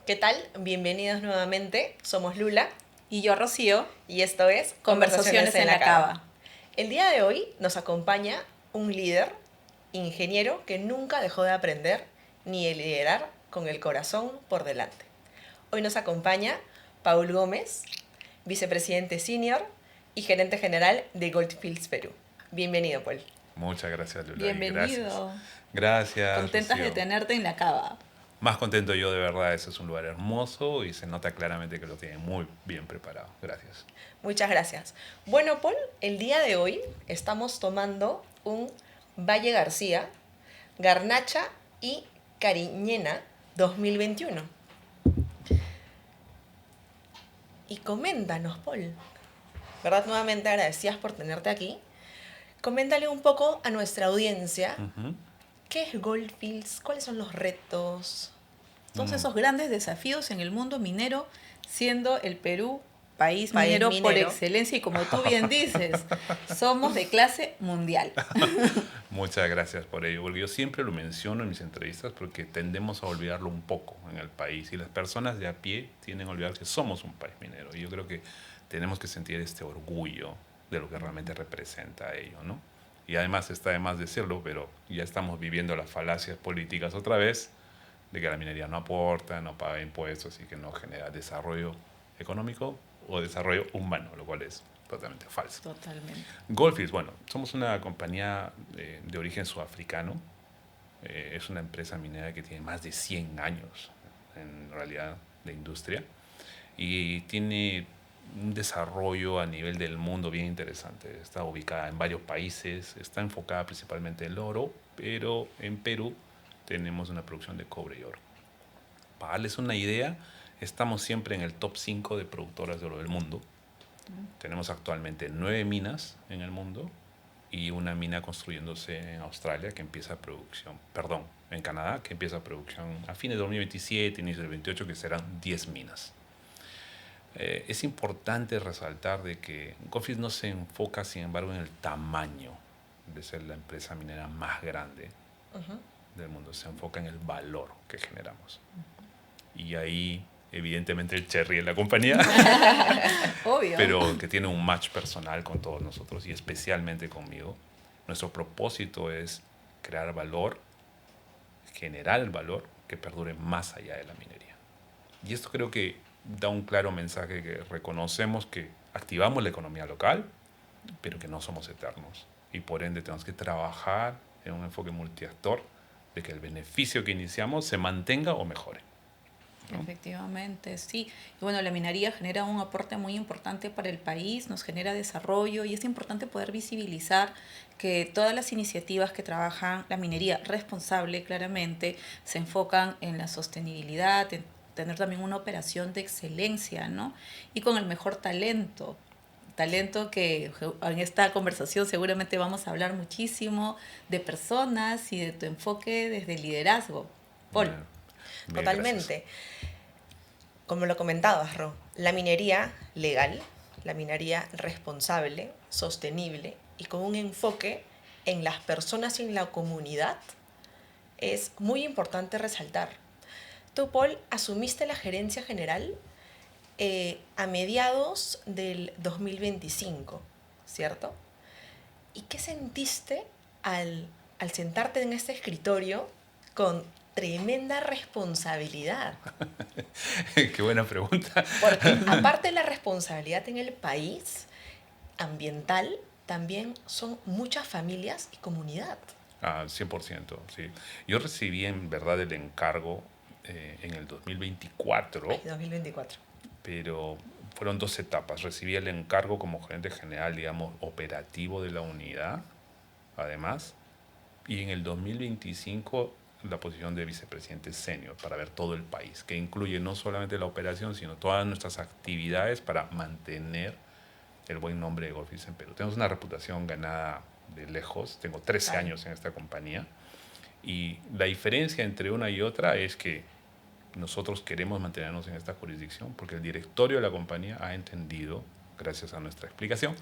¿Qué tal? Bienvenidos nuevamente. Somos Lula Y yo, Rocío, y esto es Conversaciones en la Cava. El día de hoy nos acompaña un líder, ingeniero que nunca dejó de aprender ni de liderar con el corazón por delante. Hoy nos acompaña Paul Gómez, vicepresidente senior y gerente general de Goldfields Perú. Bienvenido, Paul. Muchas gracias, Lula, y gracias. Bienvenido. Gracias, Contentas de Rocío. tenerte en la Cava. Más contento yo, de verdad. Ese es un lugar hermoso y se nota claramente que lo tienen muy bien preparado. Gracias. Muchas gracias. Bueno, Paul, el día de hoy estamos tomando un Valle García, Garnacha y Cariñena 2021. Y coméntanos, Paul, ¿verdad? Nuevamente agradecidas por tenerte aquí. Coméntale un poco a nuestra audiencia, Ujú. ¿qué es Goldfields? ¿Cuáles son los retos? Todos Mm, esos grandes desafíos en el mundo minero, siendo el Perú país País minero por minero. excelencia y como tú bien dices, somos de clase mundial. Muchas gracias por ello, porque yo siempre lo menciono en mis entrevistas porque tendemos a olvidarlo un poco en el país y las personas de a pie tienden a olvidar que somos un país minero. Y yo creo que tenemos que sentir este orgullo de lo que realmente representa ello, ¿no? Y además está de más decirlo, pero ya estamos viviendo las falacias políticas otra vez, de que la minería no aporta, no paga impuestos y que no genera desarrollo económico o desarrollo humano, lo cual es totalmente falso. Totalmente. Goldfields, bueno, somos una compañía de origen sudafricano. Es una empresa minera que tiene más de 100 años, en realidad, de industria. Y tiene un desarrollo a nivel del mundo bien interesante. Está ubicada en varios países, está enfocada principalmente en el oro, pero en Perú tenemos una producción de cobre y oro. Para darles una idea, estamos siempre en el top 5 de productoras de oro del mundo. Tenemos actualmente 9 minas en el mundo y una mina construyéndose en Australia que empieza producción, perdón, en Canadá que empieza producción a fines de 2027, inicio del 28, que serán 10 minas. Es importante resaltar de que Goldfields no se enfoca, sin embargo, en el tamaño de ser la empresa minera más grande del mundo, se enfoca en el valor que generamos. Y ahí, evidentemente, el cherry en la compañía, Obvio. pero que tiene un match personal con todos nosotros y especialmente conmigo. Nuestro propósito es crear valor, generar el valor que perdure más allá de la minería. Y esto creo que da un claro mensaje que reconocemos que activamos la economía local, pero que no somos eternos. Y por ende tenemos que trabajar en un enfoque multiactor de que el beneficio que iniciamos se mantenga o mejore, ¿no? Efectivamente, sí. Y bueno, la minería genera un aporte muy importante para el país, nos genera desarrollo y es importante poder visibilizar que todas las iniciativas que trabajan la minería responsable claramente se enfocan en la sostenibilidad, en tener también una operación de excelencia, ¿no? Y con el mejor talento. Talento que en esta conversación seguramente vamos a hablar muchísimo de personas y de tu enfoque desde el liderazgo. Paul. Bien, bien, gracias. Totalmente. Como lo comentabas, Ro, la minería legal, la minería responsable, sostenible y con un enfoque en las personas y en la comunidad es muy importante resaltar. Tú, Paul, asumiste la gerencia general a mediados del 2025, ¿cierto? ¿Y qué sentiste al sentarte en este escritorio con tremenda responsabilidad? Qué buena pregunta. Porque aparte de la responsabilidad en el país ambiental, también son muchas familias y comunidad. 100%, sí. Yo recibí en verdad el encargo en el 2024, 2024. pero fueron dos etapas. Recibí el encargo como gerente general, digamos, operativo de la unidad, además, y en el 2025 la posición de vicepresidente senior para ver todo el país, que incluye no solamente la operación, sino todas nuestras actividades para mantener el buen nombre de Goldfields en Perú. Tenemos una reputación ganada de lejos, tengo 13 Claro. años en esta compañía y la diferencia entre una y otra es que nosotros queremos mantenernos en esta jurisdicción porque el directorio de la compañía ha entendido, gracias a nuestra explicación,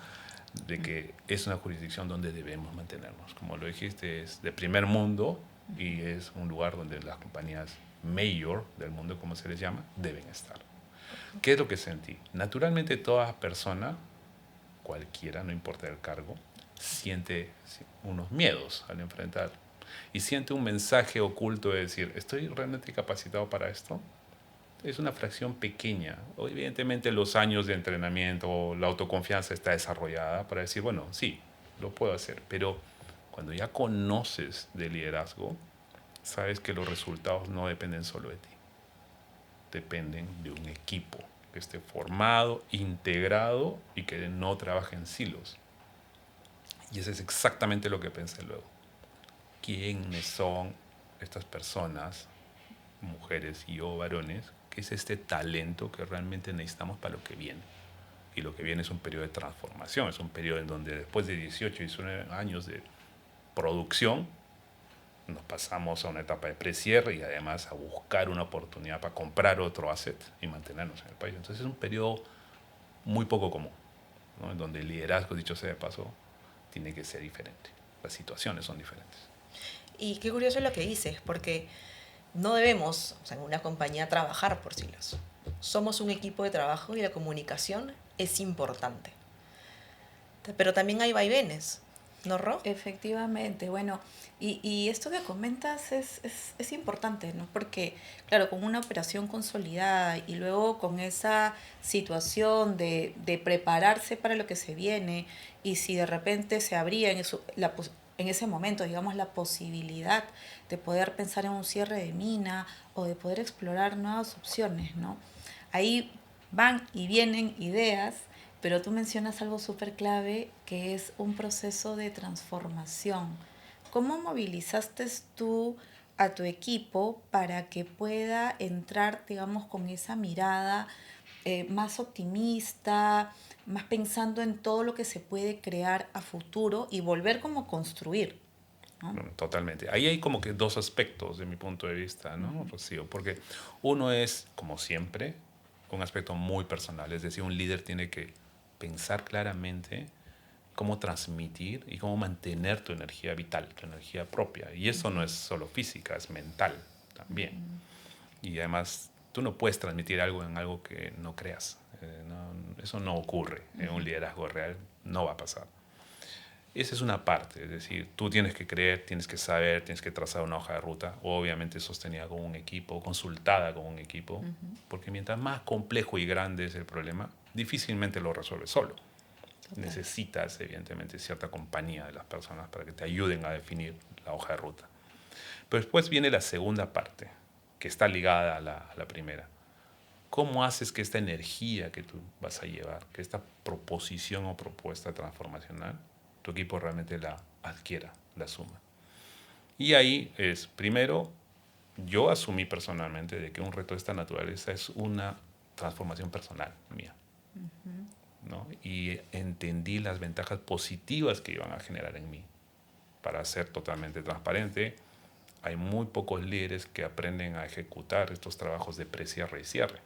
de que es una jurisdicción donde debemos mantenernos. Como lo dijiste, es de primer mundo y es un lugar donde las compañías mayor del mundo, como se les llama, deben estar. ¿Qué es lo que sentí? Naturalmente toda persona, cualquiera, no importa el cargo, siente unos miedos al enfrentar y siente un mensaje oculto de decir, ¿estoy realmente capacitado para esto? Es una fracción pequeña. Evidentemente los años de entrenamiento, la autoconfianza está desarrollada para decir, bueno, sí, lo puedo hacer, pero cuando ya conoces de liderazgo, sabes que los resultados no dependen solo de ti, dependen de un equipo que esté formado, integrado y que no trabaje en silos. Y eso es exactamente lo que pensé luego. ¿Quiénes son estas personas, mujeres y o varones, que es este talento que realmente necesitamos para lo que viene? Y lo que viene es un periodo de transformación, es un periodo en donde después de 18 y 19 años de producción, nos pasamos a una etapa de precierre y además a buscar una oportunidad para comprar otro asset y mantenernos en el país. Entonces es un periodo muy poco común, ¿no? En donde el liderazgo, dicho sea de paso, tiene que ser diferente. Las situaciones son diferentes. Y qué curioso lo que dices, porque no debemos, o sea, en una compañía, trabajar por silos. Somos un equipo de trabajo y la comunicación es importante. Pero también hay vaivenes, ¿no, Ro? Efectivamente, bueno, y esto que comentas es importante, ¿no? Porque, claro, con una operación consolidada y luego con esa situación de prepararse para lo que se viene, y si de repente se abría en ese momento, digamos, la posibilidad de poder pensar en un cierre de mina o de poder explorar nuevas opciones, ¿no? Ahí van y vienen ideas, pero tú mencionas algo súper clave que es un proceso de transformación. ¿Cómo movilizaste tú a tu equipo para que pueda entrar, digamos, con esa mirada más optimista, más pensando en todo lo que se puede crear a futuro y volver como a construir, ¿no? Bueno, totalmente. Ahí hay como que dos aspectos de mi punto de vista, ¿no, Rocío? Porque uno es, como siempre, un aspecto muy personal. Es decir, un líder tiene que pensar claramente cómo transmitir y cómo mantener tu energía vital, tu energía propia. Y eso no es solo física, es mental también. Y además, tú no puedes transmitir algo en algo que no creas. Eso no ocurre en un liderazgo real, no va a pasar. Esa es una parte, es decir, tú tienes que creer, tienes que saber, tienes que trazar una hoja de ruta, obviamente sostenida con un equipo, consultada con un equipo, porque mientras más complejo y grande es el problema, difícilmente lo resuelves solo. Total. Necesitas, evidentemente, cierta compañía de las personas para que te ayuden a definir la hoja de ruta. Pero después viene la segunda parte, que está ligada a la primera. ¿Cómo haces que esta energía que tú vas a llevar, que esta proposición o propuesta transformacional, tu equipo realmente la adquiera, la asuma? Y ahí es, primero, yo asumí personalmente de que un reto de esta naturaleza es una transformación personal mía, ¿no? Y entendí las ventajas positivas que iban a generar en mí. Para ser totalmente transparente, hay muy pocos líderes que aprenden a ejecutar estos trabajos de precierre y cierre.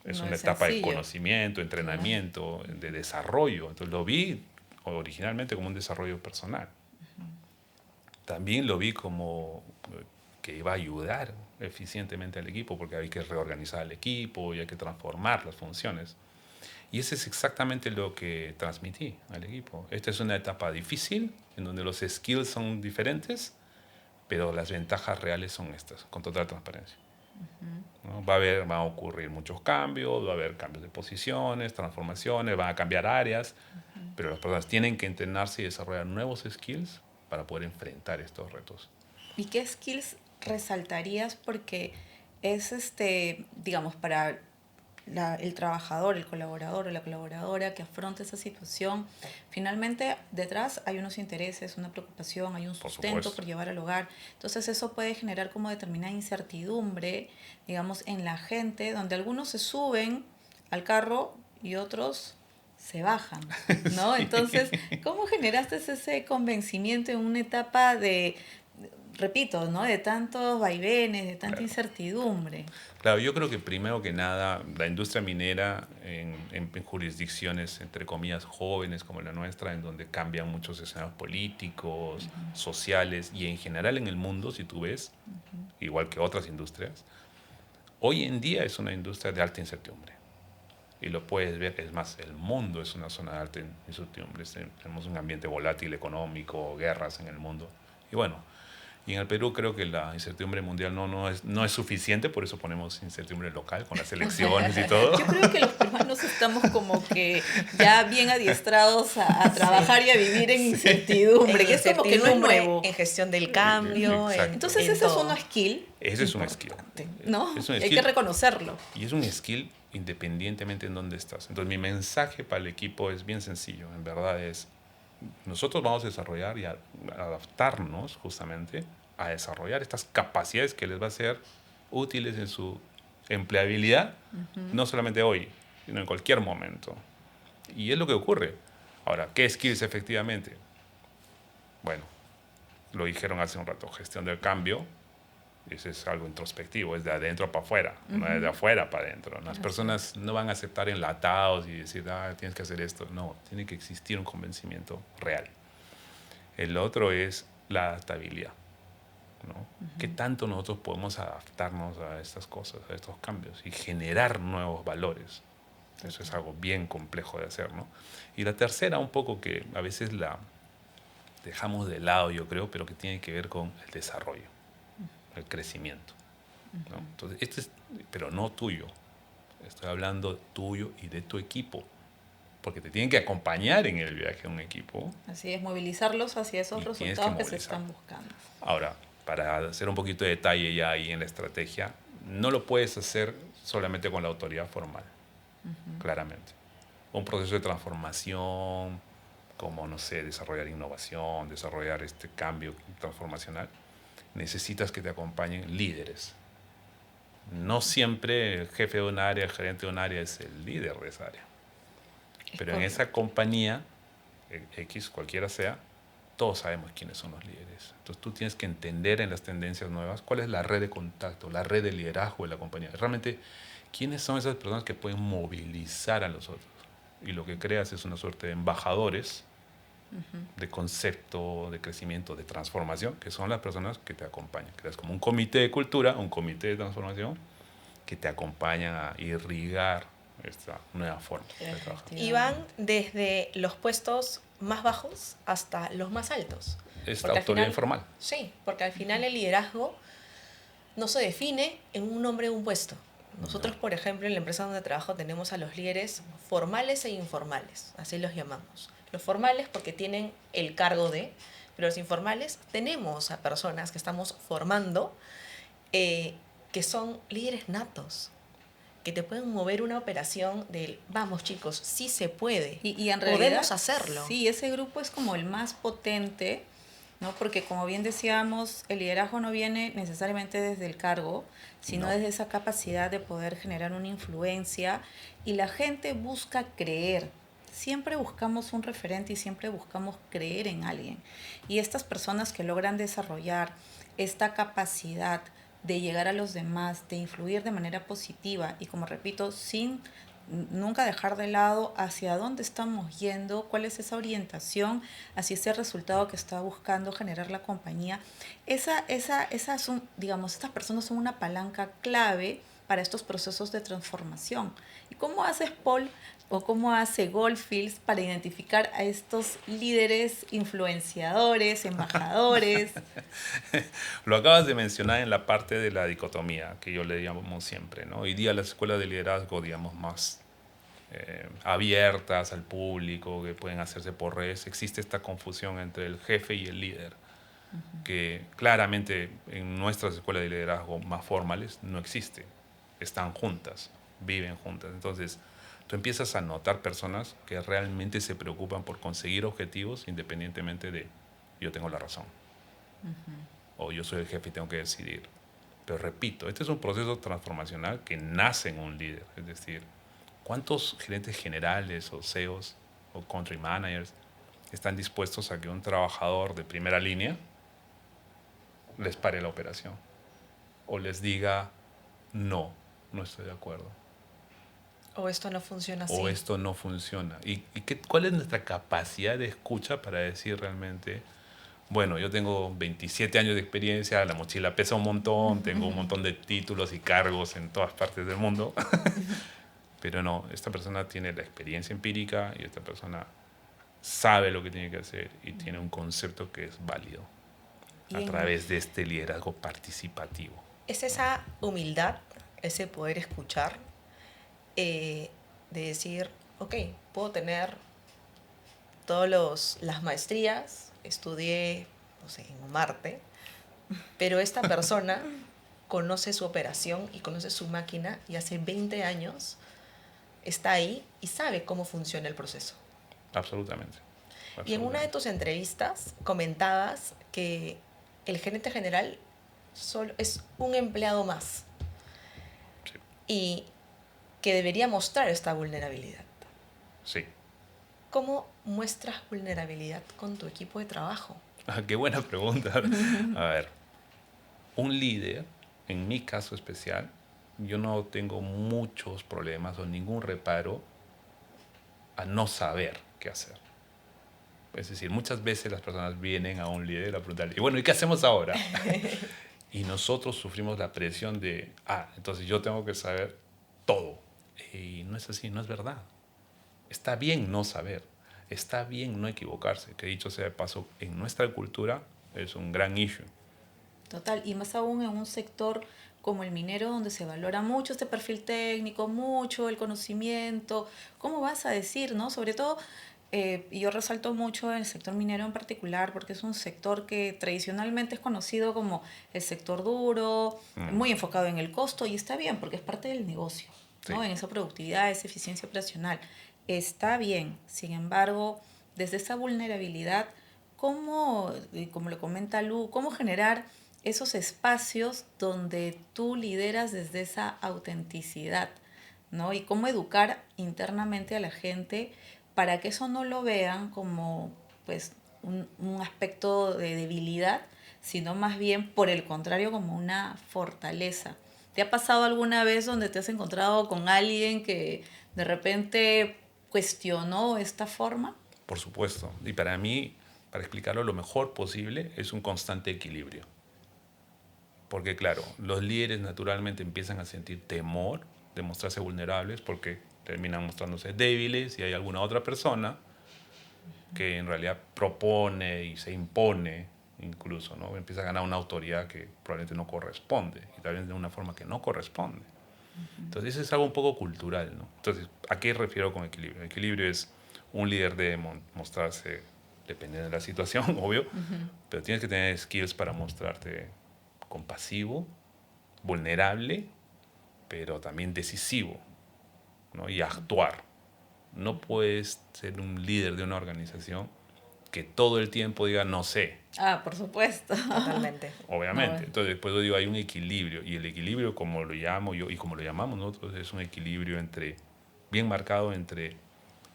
Es No una es etapa de sencillo. conocimiento, entrenamiento, de desarrollo. Entonces lo vi originalmente como un desarrollo personal. También lo vi como que iba a ayudar eficientemente al equipo, porque hay que reorganizar el equipo y hay que transformar las funciones. Y eso es exactamente lo que transmití al equipo. Esta es una etapa difícil, en donde los skills son diferentes, pero las ventajas reales son estas, con total transparencia. ¿No? Van a ocurrir muchos cambios, va a haber cambios de posiciones, transformaciones, van a cambiar áreas, pero las personas tienen que entrenarse y desarrollar nuevos skills para poder enfrentar estos retos. ¿Y qué skills resaltarías? Porque es, digamos, para el trabajador, el colaborador o la colaboradora que afronta esa situación, finalmente detrás hay unos intereses, una preocupación, hay un Por sustento supuesto. por llevar al hogar. Entonces eso puede generar como determinada incertidumbre, digamos, en la gente, donde algunos se suben al carro y otros se bajan, ¿no? Sí. Entonces, ¿cómo generaste ese convencimiento en una etapa repito, ¿no? De tantos vaivenes, de tanta incertidumbre. Claro, yo creo que primero que nada, la industria minera en jurisdicciones, entre comillas, jóvenes como la nuestra, en donde cambian muchos escenarios políticos, sociales y en general en el mundo, si tú ves, igual que otras industrias, hoy en día es una industria de alta incertidumbre. Y lo puedes ver, es más, el mundo es una zona de alta incertidumbre. Tenemos un ambiente volátil económico, guerras en el mundo. Y bueno, y en el Perú creo que la incertidumbre mundial no es suficiente, por eso ponemos incertidumbre local con las elecciones y todo. Yo creo que los peruanos estamos como que ya bien adiestrados a trabajar y a vivir en incertidumbre, que es como que no es nuevo. En gestión del cambio. Exacto. Entonces ese es un skill. Ese es un skill. ¿No? Es un Hay skill. que reconocerlo. Y es un skill independientemente en dónde estás. Entonces mi mensaje para el equipo es bien sencillo, en verdad es, nosotros vamos a desarrollar y a adaptarnos justamente a desarrollar estas capacidades que les va a ser útiles en su empleabilidad, no solamente hoy, sino en cualquier momento. Y es lo que ocurre. Ahora, ¿qué skills efectivamente? Bueno, lo dijeron hace un rato, gestión del cambio. Eso es algo introspectivo, es de adentro para afuera, no es de afuera para adentro. Las personas no van a aceptar enlatados y decir, tienes que hacer esto. No, tiene que existir un convencimiento real. El otro es la adaptabilidad, ¿no? ¿Qué tanto nosotros podemos adaptarnos a estas cosas, a estos cambios y generar nuevos valores? Eso es algo bien complejo de hacer, ¿no? Y la tercera, un poco que a veces la dejamos de lado, yo creo, pero que tiene que ver con el desarrollo, el crecimiento, ¿no? Entonces, pero no tuyo. Estoy hablando tuyo y de tu equipo, porque te tienen que acompañar en el viaje a un equipo. Así es, movilizarlos hacia esos resultados que se están buscando. Ahora, para hacer un poquito de detalle ya ahí en la estrategia, no lo puedes hacer solamente con la autoridad formal, claramente. Un proceso de transformación, como, no sé, desarrollar innovación, desarrollar este cambio transformacional, necesitas que te acompañen líderes. No siempre el jefe de un área, el gerente de un área es el líder de esa área. Pero en esa compañía, X, cualquiera sea, todos sabemos quiénes son los líderes. Entonces tú tienes que entender en las tendencias nuevas cuál es la red de contacto, la red de liderazgo de la compañía. Realmente, quiénes son esas personas que pueden movilizar a los otros. Y lo que creas es una suerte de embajadores de concepto, de crecimiento, de transformación, que son las personas que te acompañan. Creas como un comité de cultura, un comité de transformación, que te acompañan a irrigar esta nueva forma de trabajar. Y van desde los puestos más bajos hasta los más altos. Esta autoridad informal. Sí, porque al final el liderazgo no se define en un nombre o un puesto. Nosotros, por ejemplo, en la empresa donde trabajo tenemos a los líderes formales e informales, así los llamamos. Los formales porque tienen el cargo de, pero los informales tenemos a personas que estamos formando que son líderes natos, que te pueden mover una operación del, vamos chicos, sí se puede, y en realidad, podemos hacerlo. Sí, ese grupo es como el más potente, ¿no? Porque como bien decíamos, el liderazgo no viene necesariamente desde el cargo, sino desde esa capacidad de poder generar una influencia, y la gente busca creer. Siempre buscamos un referente y siempre buscamos creer en alguien. Y estas personas que logran desarrollar esta capacidad de llegar a los demás, de influir de manera positiva y, como repito, sin nunca dejar de lado hacia dónde estamos yendo, cuál es esa orientación hacia ese resultado que está buscando generar la compañía. Esas son, digamos, estas personas son una palanca clave para estos procesos de transformación. ¿Y cómo haces, Paul, o cómo hace Goldfields para identificar a estos líderes, influenciadores, embajadores? Lo acabas de mencionar en la parte de la dicotomía, que yo le llamo siempre, ¿no? Hoy día las escuelas de liderazgo, digamos, más abiertas al público, que pueden hacerse por redes, existe esta confusión entre el jefe y el líder, que claramente en nuestras escuelas de liderazgo más formales no existe. Están juntas, viven juntas. Entonces, tú empiezas a notar personas que realmente se preocupan por conseguir objetivos independientemente de yo tengo la razón. O yo soy el jefe y tengo que decidir. Pero repito, este es un proceso transformacional que nace en un líder. Es decir, ¿cuántos gerentes generales o CEOs o country managers están dispuestos a que un trabajador de primera línea les pare la operación o les diga, no, no estoy de acuerdo. O esto no funciona así. O esto no funciona. ¿Cuál es nuestra capacidad de escucha para decir realmente, bueno, yo tengo 27 años de experiencia, la mochila pesa un montón, tengo un montón de títulos y cargos en todas partes del mundo, pero no, esta persona tiene la experiencia empírica y esta persona sabe lo que tiene que hacer y tiene un concepto que es válido a través de este liderazgo participativo? Es esa humildad, ese poder escuchar, de decir, ok, puedo tener todas las maestrías, estudié, no sé, en Marte, pero esta persona conoce su operación y conoce su máquina y hace 20 años está ahí y sabe cómo funciona el proceso. Absolutamente. Y en una de tus entrevistas comentabas que el gerente general solo es un empleado más. Sí. Y que debería mostrar esta vulnerabilidad. Sí. ¿Cómo muestras vulnerabilidad con tu equipo de trabajo? Qué buena pregunta. A ver, un líder, en mi caso especial, yo no tengo muchos problemas o ningún reparo a no saber qué hacer. Es decir, muchas veces las personas vienen a un líder a preguntarle, y bueno, ¿y qué hacemos ahora? Y nosotros sufrimos la presión de, entonces yo tengo que saber todo. Y no es así, no es verdad. Está bien no saber, está bien no equivocarse, que dicho sea de paso, en nuestra cultura es un gran issue. Total, y más aún en un sector como el minero, donde se valora mucho este perfil técnico, mucho el conocimiento. ¿Cómo vas a decir, no? Sobre todo, y yo resalto mucho el sector minero en particular, porque es un sector que tradicionalmente es conocido como el sector duro, muy enfocado en el costo, y está bien, porque es parte del negocio, ¿no? Sí. En esa productividad, esa eficiencia operacional. Está bien, sin embargo, desde esa vulnerabilidad, ¿cómo, como lo comenta Lu, cómo generar esos espacios donde tú lideras desde esa autenticidad, ¿no? Y cómo educar internamente a la gente para que eso no lo vean como pues un aspecto de debilidad, sino más bien por el contrario como una fortaleza. ¿Te ha pasado alguna vez donde te has encontrado con alguien que de repente cuestionó esta forma? Por supuesto. Y para mí, para explicarlo lo mejor posible, es un constante equilibrio. Porque claro, los líderes naturalmente empiezan a sentir temor de mostrarse vulnerables porque terminan mostrándose débiles y hay alguna otra persona que en realidad propone y se impone incluso, ¿no? Empieza a ganar una autoridad que probablemente no corresponde y también de una forma que no corresponde. Entonces eso es algo un poco cultural, ¿no? Entonces, ¿a qué refiero con equilibrio? Equilibrio es un líder debe mostrarse, dependiendo de la situación, obvio, pero tienes que tener skills para mostrarte compasivo, vulnerable, pero también decisivo, ¿no? Y actuar. No puedes ser un líder de una organización que todo el tiempo diga no sé. Por supuesto. Totalmente. Obviamente. No. Entonces, después yo digo, hay un equilibrio. Y el equilibrio, como lo llamo yo y como lo llamamos nosotros, es un equilibrio bien marcado entre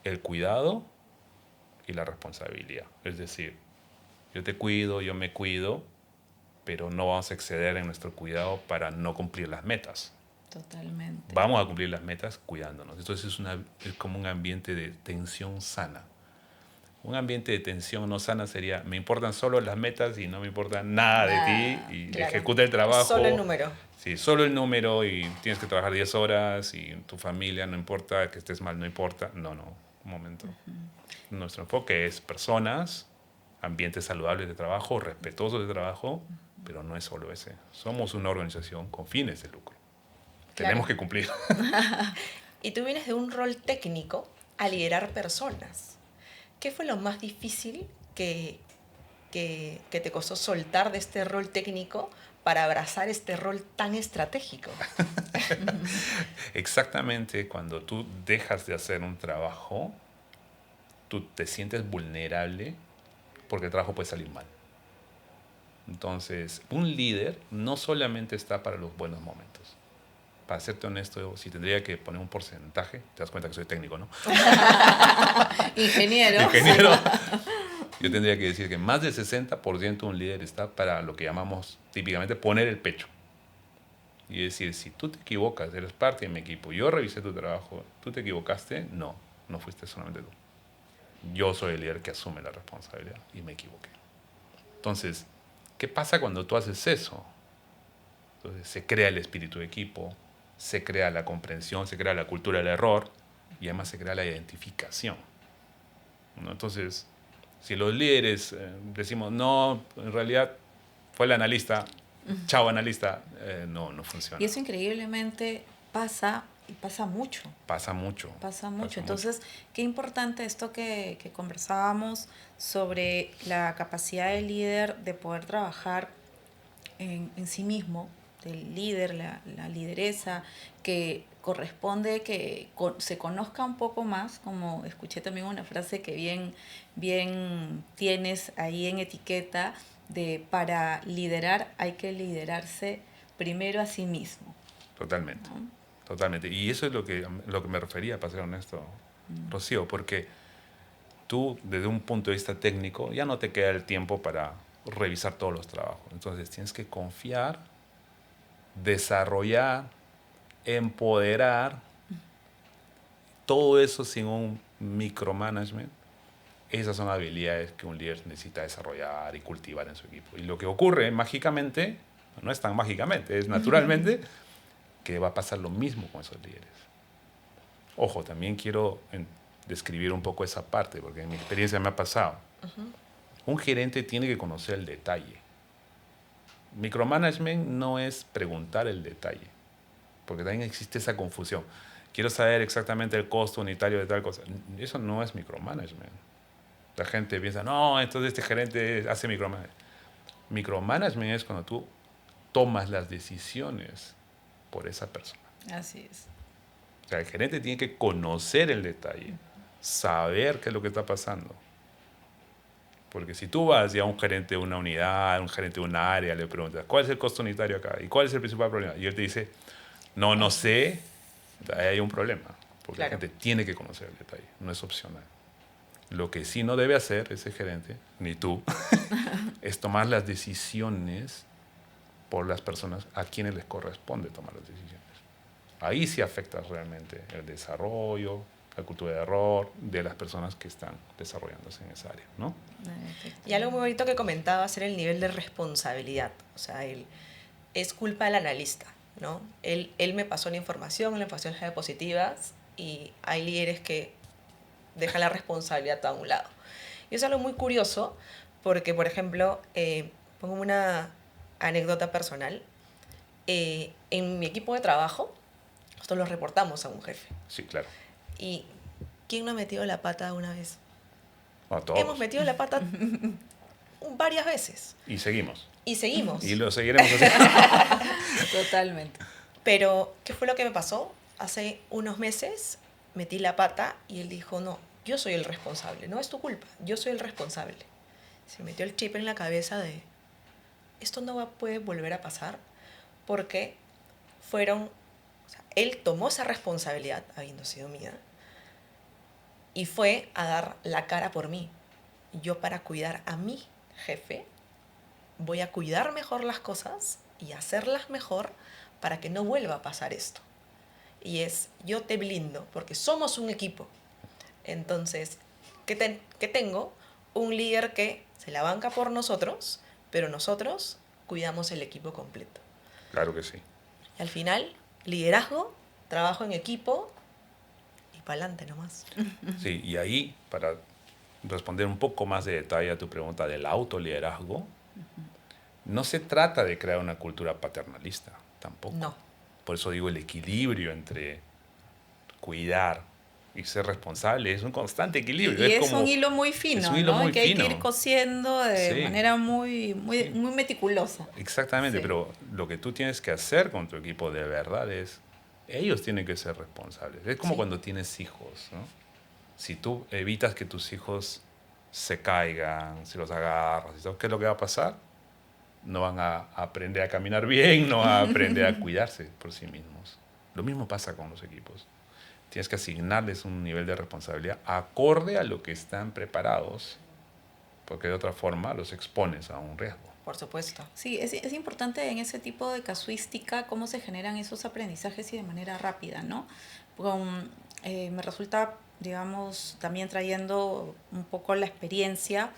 el cuidado y la responsabilidad. Es decir, yo te cuido, yo me cuido, pero no vamos a exceder en nuestro cuidado para no cumplir las metas. Totalmente. Vamos a cumplir las metas cuidándonos. Entonces es como un ambiente de tensión sana. Un ambiente de tensión no sana sería, me importan solo las metas y no me importa nada de ti y claro. ejecuta el trabajo. Solo el número. Sí, solo el número y tienes que trabajar 10 horas y tu familia no importa, que estés mal no importa. No, un momento. Nuestro enfoque es personas, ambientes saludables de trabajo, respetuosos de trabajo, pero no es solo ese. Somos una organización con fines de lucro. Claro. Tenemos que cumplir. Y tú vienes de un rol técnico a liderar personas. ¿Qué fue lo más difícil que te costó soltar de este rol técnico para abrazar este rol tan estratégico? Exactamente, cuando tú dejas de hacer un trabajo, tú te sientes vulnerable porque el trabajo puede salir mal. Entonces, un líder no solamente está para los buenos momentos. Para serte honesto, si tendría que poner un porcentaje, te das cuenta que soy técnico, ¿no? Ingeniero. Yo tendría que decir que más del 60% de un líder está para lo que llamamos típicamente poner el pecho. Y decir, si tú te equivocas, eres parte de mi equipo, yo revisé tu trabajo, tú te equivocaste, no fuiste solamente tú. Yo soy el líder que asume la responsabilidad y me equivoqué. Entonces, ¿qué pasa cuando tú haces eso? Entonces, se crea el espíritu de equipo, se crea la comprensión, se crea la cultura del error y además se crea la identificación, ¿no? Entonces, si los líderes decimos, no, en realidad fue el analista, chao analista, no funciona. Y eso increíblemente pasa, y pasa mucho. Pasa mucho. Pasa mucho. Entonces, qué importante esto que conversábamos sobre la capacidad del líder de poder trabajar en sí mismo, del líder, la lideresa, que corresponde que se conozca un poco más, como escuché también una frase que bien tienes ahí en etiqueta, de para liderar hay que liderarse primero a sí mismo. Totalmente, ¿no? Totalmente. Y eso es lo que me refería, para ser honesto, Rocío, porque tú, desde un punto de vista técnico, ya no te queda el tiempo para revisar todos los trabajos. Entonces tienes que confiar, desarrollar, empoderar, todo eso sin un micromanagement. Esas son habilidades que un líder necesita desarrollar y cultivar en su equipo. Y lo que ocurre mágicamente, no es tan mágicamente, es naturalmente, que va a pasar lo mismo con esos líderes. Ojo, también quiero describir un poco esa parte, porque en mi experiencia me ha pasado. Un gerente tiene que conocer el detalle. Micromanagement no es preguntar el detalle, porque también existe esa confusión. Quiero saber exactamente el costo unitario de tal cosa. Eso no es micromanagement. La gente piensa, no, entonces este gerente hace micromanagement. Micromanagement es cuando tú tomas las decisiones por esa persona. Así es. O sea, el gerente tiene que conocer el detalle, saber qué es lo que está pasando. Porque si tú vas ya a un gerente de una unidad, un gerente de una área, le preguntas, ¿cuál es el costo unitario acá? ¿Y cuál es el principal problema? Y él te dice, no sé, ahí hay un problema. Porque claro, la gente tiene que conocer el detalle, no es opcional. Lo que sí no debe hacer ese gerente, ni tú, es tomar las decisiones por las personas a quienes les corresponde tomar las decisiones. Ahí sí afecta realmente el desarrollo, la cultura de error de las personas que están desarrollándose en esa área, ¿no? Y algo muy bonito que comentabas era el nivel de responsabilidad. O sea, es culpa del analista, ¿no? Él me pasó la información pasó las diapositivas y hay líderes que dejan la responsabilidad a un lado. Y eso es algo muy curioso porque, por ejemplo, pongo una anécdota personal. En mi equipo de trabajo, nosotros lo reportamos a un jefe. Sí, claro. ¿Y quién no ha metido la pata una vez? No, todos. Hemos metido la pata varias veces. Y seguimos. Y seguimos. Y lo seguiremos haciendo. Totalmente. Pero, ¿qué fue lo que me pasó? Hace unos meses metí la pata y él dijo, no, yo soy el responsable, no es tu culpa, yo soy el responsable. Se metió el chip en la cabeza de, esto no puede volver a pasar porque él tomó esa responsabilidad, habiendo sido mía, y fue a dar la cara por mí. Yo, para cuidar a mi jefe, voy a cuidar mejor las cosas y hacerlas mejor para que no vuelva a pasar esto. Y yo te blindo, porque somos un equipo. Entonces, ¿qué tengo? Un líder que se la banca por nosotros, pero nosotros cuidamos el equipo completo. Claro que sí. Y al final, liderazgo, trabajo en equipo y para adelante nomás. Sí, y ahí, para responder un poco más de detalle a tu pregunta del autoliderazgo, no se trata de crear una cultura paternalista, tampoco. No. Por eso digo, el equilibrio entre cuidar y ser responsable es un constante equilibrio. Y es un hilo muy fino, es un hilo, ¿no? Muy que fino. Hay que ir cosiendo de manera muy meticulosa. Exactamente, pero lo que tú tienes que hacer con tu equipo de verdad es, ellos tienen que ser responsables. Es como cuando tienes hijos, ¿no? Si tú evitas que tus hijos se caigan, si los agarras, ¿qué es lo que va a pasar? No van a aprender a caminar bien, no van a aprender a cuidarse por sí mismos. Lo mismo pasa con los equipos. Tienes que asignarles un nivel de responsabilidad acorde a lo que están preparados, porque de otra forma los expones a un riesgo. Por supuesto. Sí, es importante en ese tipo de casuística cómo se generan esos aprendizajes y de manera rápida, ¿no? Me resulta, digamos, también trayendo un poco la experiencia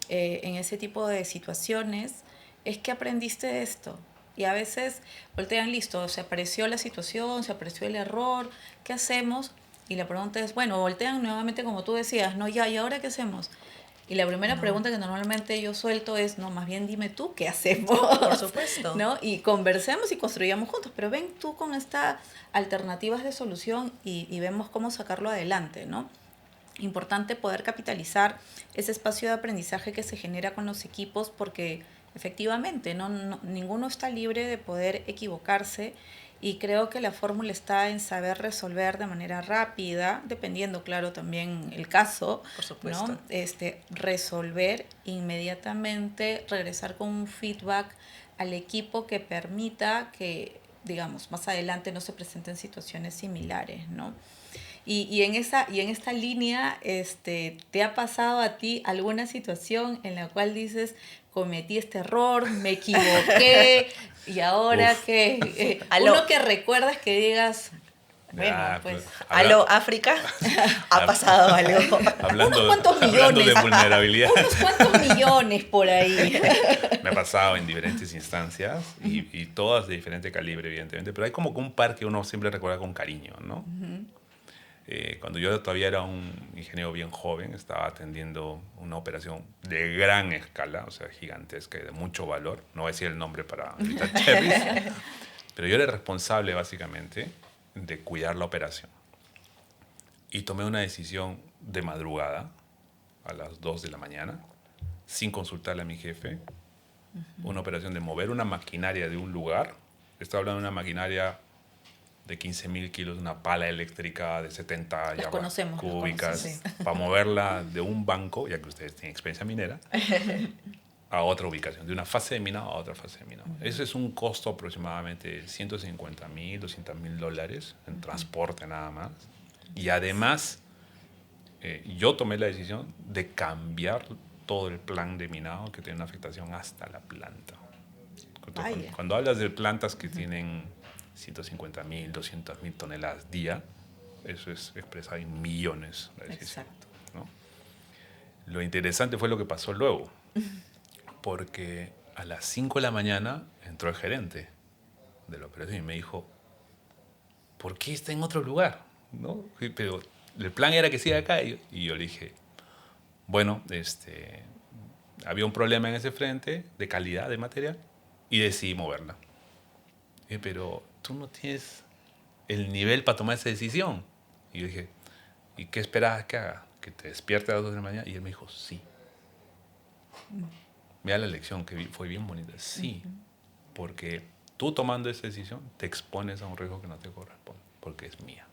en ese tipo de situaciones, es que aprendiste de esto. Y a veces voltean, listo, se apareció la situación, se apareció el error, ¿qué hacemos? Y la pregunta es, bueno, voltean nuevamente como tú decías, no, ya, ¿y ahora qué hacemos? Y la primera pregunta que normalmente yo suelto es, no, más bien dime tú qué hacemos. Por supuesto. ¿No? Y conversemos y construyamos juntos, pero ven tú con estas alternativas de solución y vemos cómo sacarlo adelante, ¿no? Importante poder capitalizar ese espacio de aprendizaje que se genera con los equipos porque efectivamente ninguno está libre de poder equivocarse y creo que la fórmula está en saber resolver de manera rápida, dependiendo, claro, también el caso, Por supuesto. ¿no? Resolver inmediatamente, regresar con un feedback al equipo que permita que, digamos, más adelante no se presenten situaciones similares, ¿no? Y en esta línea, ¿te ha pasado a ti alguna situación en la cual dices, cometí este error, me equivoqué, y ahora que uno que recuerdas que digas, bueno, pues... Aló, África, ha pasado algo. Hablando, ¿Cuántos millones? hablando de vulnerabilidad. Unos cuantos millones por ahí. Me ha pasado en diferentes instancias y todas de diferente calibre, evidentemente, pero hay como que un par que uno siempre recuerda con cariño, ¿no? Cuando yo todavía era un ingeniero bien joven, estaba atendiendo una operación de gran escala, o sea, gigantesca y de mucho valor. No voy a decir el nombre para evitar cherries, pero yo era el responsable, básicamente, de cuidar la operación. Y tomé una decisión de madrugada, a las 2 de la mañana, sin consultarle a mi jefe, una operación de mover una maquinaria de un lugar. Estoy hablando de una maquinaria de 15.000 kilos, una pala eléctrica de 70 llaves cúbicas, para moverla de un banco, ya que ustedes tienen experiencia minera, a otra ubicación, de una fase de minado a otra fase de minado. Ese es un costo aproximadamente de $150,000, $200,000 en transporte nada más. Y además, yo tomé la decisión de cambiar todo el plan de minado que tiene una afectación hasta la planta. Cuando hablas de plantas que tienen 150,000, 200,000 toneladas día, eso es expresado en millones. Exacto. ¿No? Lo interesante fue lo que pasó luego, porque a las 5 de la mañana entró el gerente de la operación y me dijo, ¿por qué está en otro lugar? ¿No? Pero el plan era que siga acá. Y yo le dije, bueno, había un problema en ese frente de calidad de material y decidí moverla. Pero tú no tienes el nivel para tomar esa decisión. Y yo dije, ¿y qué esperabas que haga? ¿Que te despierte a las 2 de la mañana? Y él me dijo, sí. Mira la lección que fue bien bonita. Sí, porque tú tomando esa decisión te expones a un riesgo que no te corresponde, porque es mía.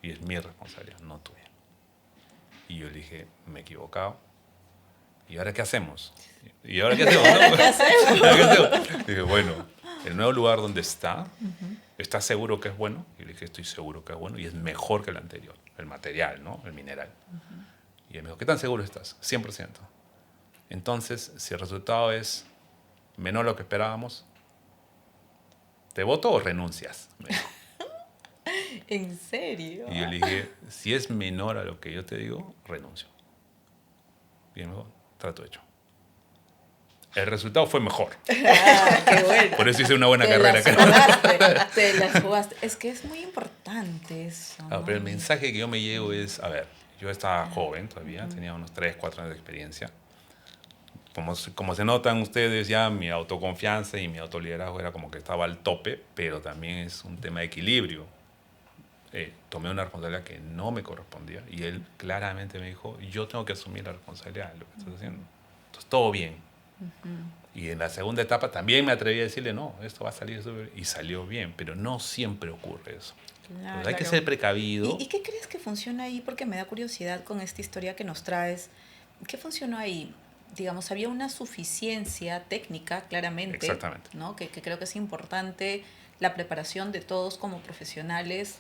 Y es mi responsabilidad, no tuya. Y yo le dije, me he equivocado. ¿Y ahora qué hacemos? ¿Y ahora qué hacemos? ¿No? ¿Qué hacemos? Dije, bueno, el nuevo lugar donde está, ¿estás seguro que es bueno? Y le dije, estoy seguro que es bueno y es mejor que el anterior, el material, ¿no? El mineral. Y él me dijo, ¿qué tan seguro estás? 100%. Entonces, si el resultado es menor a lo que esperábamos, ¿te voto o renuncias? Me dijo. ¿En serio? Y yo le dije, si es menor a lo que yo te digo, renuncio. Y él me dijo, trato hecho. El resultado fue mejor. Qué bueno. Por eso hice una buena carrera. Te las jugaste. Es que es muy importante eso, ¿no? Pero el mensaje que yo me llevo es, a ver, yo estaba joven todavía, tenía unos 3, 4 años de experiencia. Como se notan ustedes, ya mi autoconfianza y mi autoliderazgo era como que estaba al tope, pero también es un tema de equilibrio. Tomé una responsabilidad que no me correspondía y él claramente me dijo, yo tengo que asumir la responsabilidad de lo que estás haciendo. Entonces, todo bien. Y en la segunda etapa también me atreví a decirle, no, esto va a salir y salió bien, pero no siempre ocurre eso. Claro, hay que ser precavido. ¿Y qué crees que funciona ahí? Porque me da curiosidad con esta historia que nos traes. ¿Qué funcionó ahí? Digamos, había una suficiencia técnica, claramente. Exactamente. ¿No? Que creo que es importante la preparación de todos como profesionales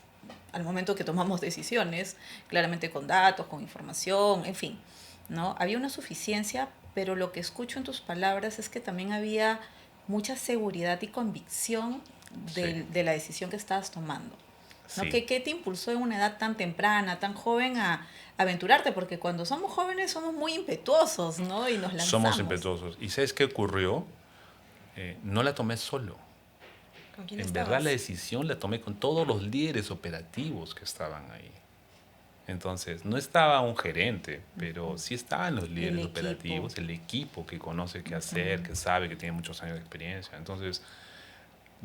al momento que tomamos decisiones, claramente con datos, con información, en fin. ¿no? Había una suficiencia, pero lo que escucho en tus palabras es que también había mucha seguridad y convicción Sí, de la decisión que estabas tomando, ¿no? sí. ¿Qué te impulsó en una edad tan temprana, tan joven a aventurarte? Porque cuando somos jóvenes somos muy impetuosos, ¿no? Y nos Somos lanzamos. impetuosos. ¿Y sabes qué ocurrió? No la tomé solo. ¿Con quién En verdad la estabas? decisión la tomé con todos los líderes operativos que estaban ahí. Entonces, no estaba un gerente, pero sí estaban los El líderes equipo. operativos, el equipo que conoce qué hacer, que sabe, que tiene muchos años de experiencia. Entonces,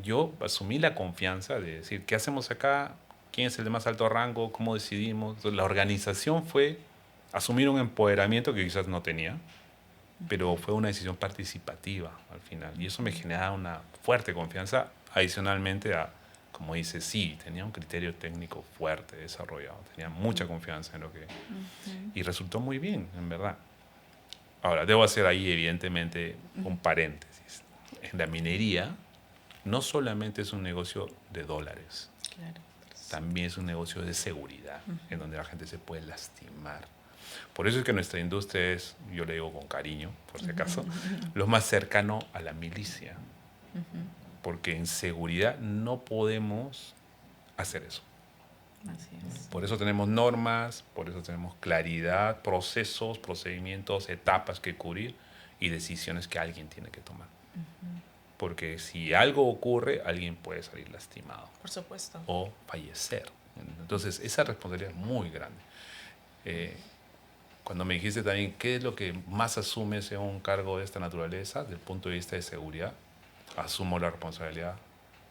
yo asumí la confianza de decir, ¿qué hacemos acá? ¿Quién es el de más alto rango? ¿Cómo decidimos? Entonces, la organización fue asumir un empoderamiento que quizás no tenía, pero fue una decisión participativa al final. Y eso me generaba una fuerte confianza, adicionalmente a, como dice, sí, tenía un criterio técnico fuerte desarrollado, tenía mucha confianza en lo que... Y resultó muy bien, en verdad. Ahora, debo hacer ahí, evidentemente, un paréntesis. En la minería, no solamente es un negocio de dólares, Claro. también es un negocio de seguridad, en donde la gente se puede lastimar. Por eso es que nuestra industria es, yo le digo con cariño, por si acaso, lo más cercano a la milicia. Porque en seguridad no podemos hacer eso. Así es. Por eso tenemos normas, por eso tenemos claridad, procesos, procedimientos, etapas que cubrir y decisiones que alguien tiene que tomar. Porque si algo ocurre, alguien puede salir lastimado Por supuesto. o fallecer. Entonces, esa responsabilidad es muy grande. Eh, Cuando me dijiste también qué es lo que más asumes en un cargo de esta naturaleza, desde el punto de vista de seguridad, asumo la responsabilidad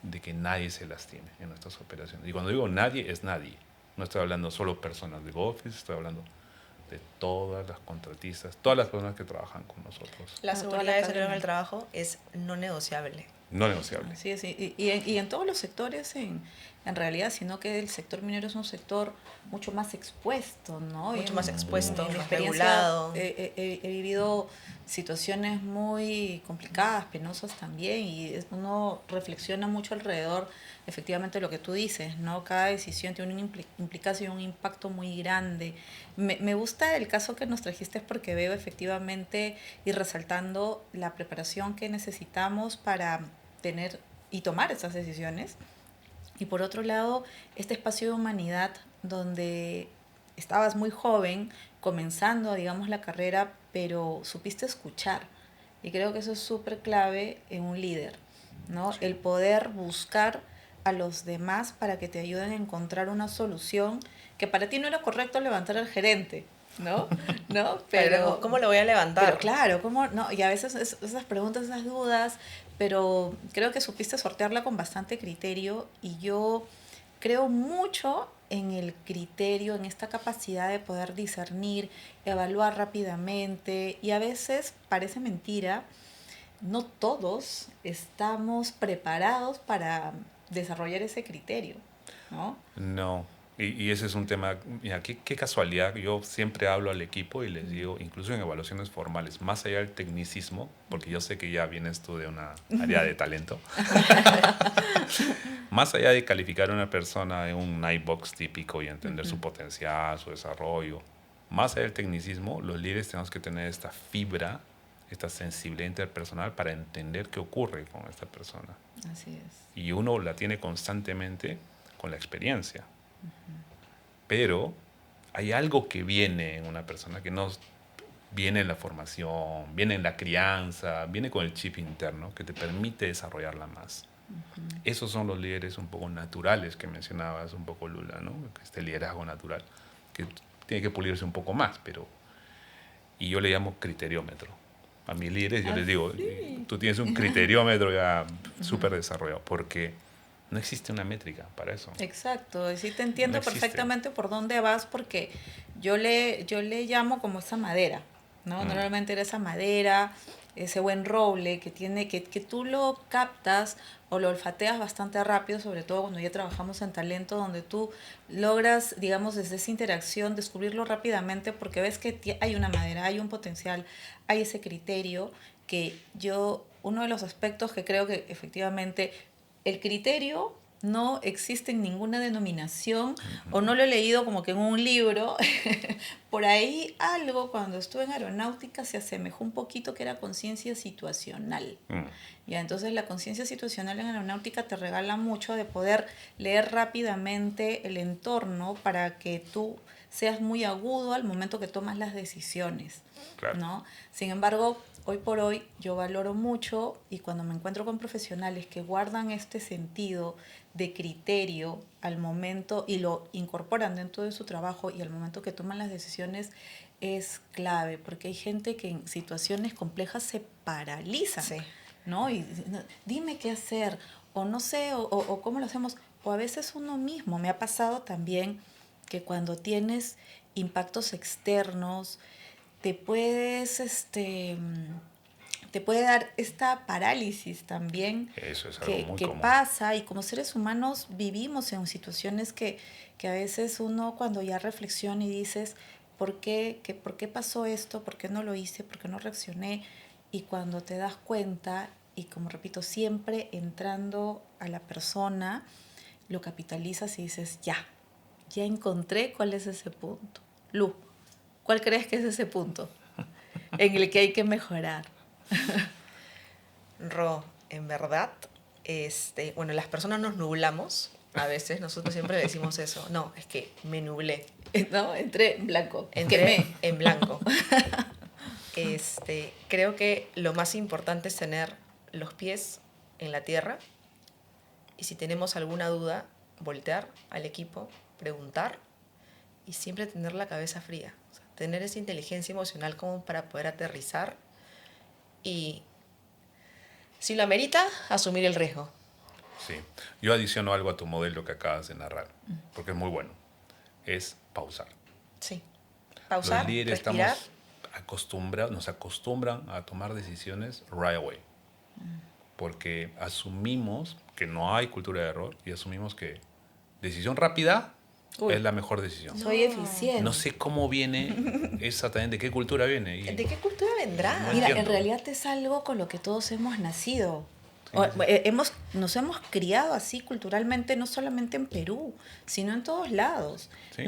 de que nadie se lastime en nuestras operaciones. Y cuando digo nadie, es nadie. No estoy hablando solo personas de Office, estoy hablando de todas las contratistas, todas las personas que trabajan con nosotros. La Toda seguridad la de salud en cadena. el trabajo es no negociable. No negociable. Así es, y en todos los sectores en realidad, sino que el sector minero es un sector mucho más expuesto, ¿no? Mucho más expuesto, En mi más experiencia regulado. he vivido situaciones muy complicadas, penosas también, y uno reflexiona mucho alrededor, efectivamente, de lo que tú dices, ¿no? Cada decisión tiene una implicación, un impacto muy grande. Me gusta el caso que nos trajiste porque veo efectivamente y resaltando la preparación que necesitamos para tener y tomar esas decisiones. Y por otro lado, este espacio de humanidad donde estabas muy joven, comenzando, digamos, la carrera, pero supiste escuchar. Y creo que eso es súper clave en un líder, ¿no? Sí. El poder buscar a los demás para que te ayuden a encontrar una solución que para ti no era correcto levantar al gerente, ¿no? ¿No? Pero, ¿cómo lo voy a Pero levantar? claro, ¿cómo? No, y a veces esas preguntas, esas dudas, pero creo que supiste sortearla con bastante criterio y yo creo mucho en el criterio, en esta capacidad de poder discernir, evaluar rápidamente y a veces parece mentira, no todos estamos preparados para desarrollar ese criterio, ¿no? No. Y ese es un tema, mira, qué casualidad. Yo siempre hablo al equipo y les digo, incluso en evaluaciones formales, más allá del tecnicismo, porque yo sé que ya vienes tú de una área de talento, más allá de calificar a una persona en un Nightbox típico y entender su potencial, su desarrollo, más allá del tecnicismo, los líderes tenemos que tener esta fibra, esta sensibilidad interpersonal para entender qué ocurre con esta persona. Así es. Y uno la tiene constantemente con la experiencia. Pero hay algo que viene en una persona que no viene en la formación, viene en la crianza, viene con el chip interno que te permite desarrollarla más. Esos son los líderes un poco naturales que mencionabas un poco, Lula, ¿no? Este liderazgo natural, que tiene que pulirse un poco más, pero... Y yo le llamo criteriómetro. A mis líderes yo les digo, tú tienes un criteriómetro ya súper desarrollado, porque no existe una métrica para eso. Exacto, y sí te No entiendo existe. perfectamente por dónde vas porque yo le llamo como esa madera, ¿no? Normalmente era esa madera, ese buen roble que tiene, que tú lo captas o lo olfateas bastante rápido, sobre todo cuando ya trabajamos en talento, donde tú logras, digamos, desde esa interacción descubrirlo rápidamente porque ves que hay una madera, hay un potencial, hay ese criterio que uno de los aspectos que creo que efectivamente el criterio no existe en ninguna denominación o no lo he leído como que en un libro, Por ahí algo, cuando estuve en aeronáutica, se asemejó un poquito, que era conciencia situacional. Ya, entonces la conciencia situacional en aeronáutica te regala mucho de poder leer rápidamente el entorno para que tú seas muy agudo al momento que tomas las decisiones, Claro. ¿no? Sin embargo, hoy por hoy yo valoro mucho, y cuando me encuentro con profesionales que guardan este sentido de criterio al momento y lo incorporan dentro de su trabajo y al momento que toman las decisiones, es clave, porque hay gente que en situaciones complejas se paraliza, Sí. ¿no? Y dime qué hacer, o no sé, o cómo lo hacemos, o a veces uno mismo. Me ha pasado también que cuando tienes impactos externos, te puedes, te puede dar esta parálisis también Eso es algo muy que común. pasa, y como seres humanos vivimos en situaciones que a veces uno, cuando ya reflexiona y dices, ¿por qué pasó esto? ¿Por qué no lo hice? ¿Por qué no reaccioné? Y cuando te das cuenta, y como repito, siempre entrando a la persona, lo capitalizas y dices, ya encontré cuál es ese punto. Lu, ¿cuál crees que es ese punto en el que hay que mejorar? Ro, en verdad, bueno, las personas nos nublamos. A veces nosotros siempre decimos eso. No, es que me nublé. ¿No? Entré en blanco. Entré Quemé. en blanco. Creo que lo más importante es tener los pies en la tierra, y si tenemos alguna duda, voltear al equipo, preguntar, y siempre tener la cabeza fría. O sea, tener esa inteligencia emocional como para poder aterrizar y, si lo amerita, asumir el riesgo. Sí. Yo adiciono algo a tu modelo que acabas de narrar, porque es muy bueno. Es pausar. Sí. Los Pausar, líderes respirar. estamos acostumbrados, nos acostumbran a tomar decisiones right away. Porque asumimos que no hay cultura de error y asumimos que decisión rápida Uy. es la mejor decisión. Soy eficiente. No sé cómo viene exactamente, de qué cultura viene. ¿De qué cultura vendrá? No Mira, en entiendo. realidad es algo con lo que todos hemos nacido. Sí, sí. Nos hemos criado así culturalmente, no solamente en Perú, sino en todos lados. Sí.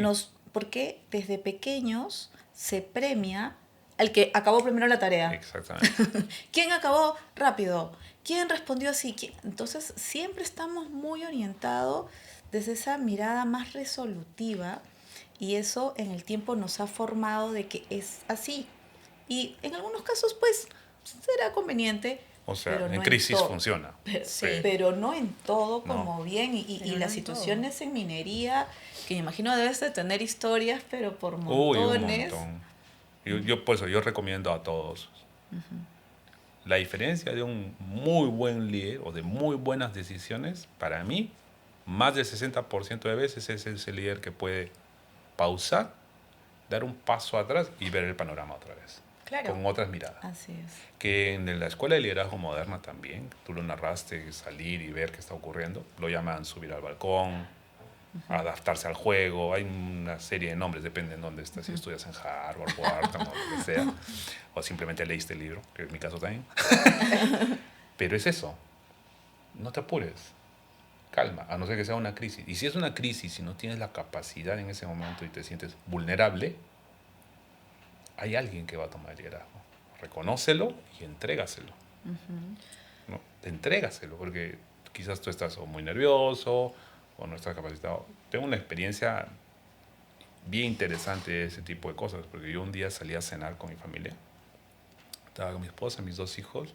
Porque desde pequeños se premia al que acabó primero la tarea. Exactamente. ¿Quién acabó rápido? ¿Quién respondió así? Entonces siempre estamos muy orientados desde esa mirada más resolutiva, y eso en el tiempo nos ha formado de que es así. Y en algunos casos pues será conveniente. O sea, pero no en crisis todo. funciona. Sí. Pero no en todo No. como bien. Y Pero no las en situaciones en minería, que me imagino debes de tener historias, pero por Uy, montones. un montón. Por eso yo recomiendo a todos. La diferencia de un muy buen líder o de muy buenas decisiones, para mí, más del 60% de veces es ese líder que puede pausar, dar un paso atrás y ver el panorama otra vez. Claro. Con otras miradas. Así es. Que en la escuela de liderazgo moderna también, tú lo narraste, salir y ver qué está ocurriendo, lo llaman subir al balcón, adaptarse al juego, hay una serie de nombres, depende de dónde estás, si estudias en Harvard, Wharton o lo que sea, o simplemente leíste el libro, que es mi caso también. Pero es eso, no te apures, calma, a no ser que sea una crisis. Y si es una crisis y no tienes la capacidad en ese momento y te sientes vulnerable, hay alguien que va a tomar el liderazgo. Reconócelo y entrégaselo. ¿No? Entrégaselo, porque quizás tú estás o muy nervioso o no estás capacitado. Tengo una experiencia bien interesante de ese tipo de cosas, porque yo un día salí a cenar con mi familia. Estaba con mi esposa, mis 2 hijos,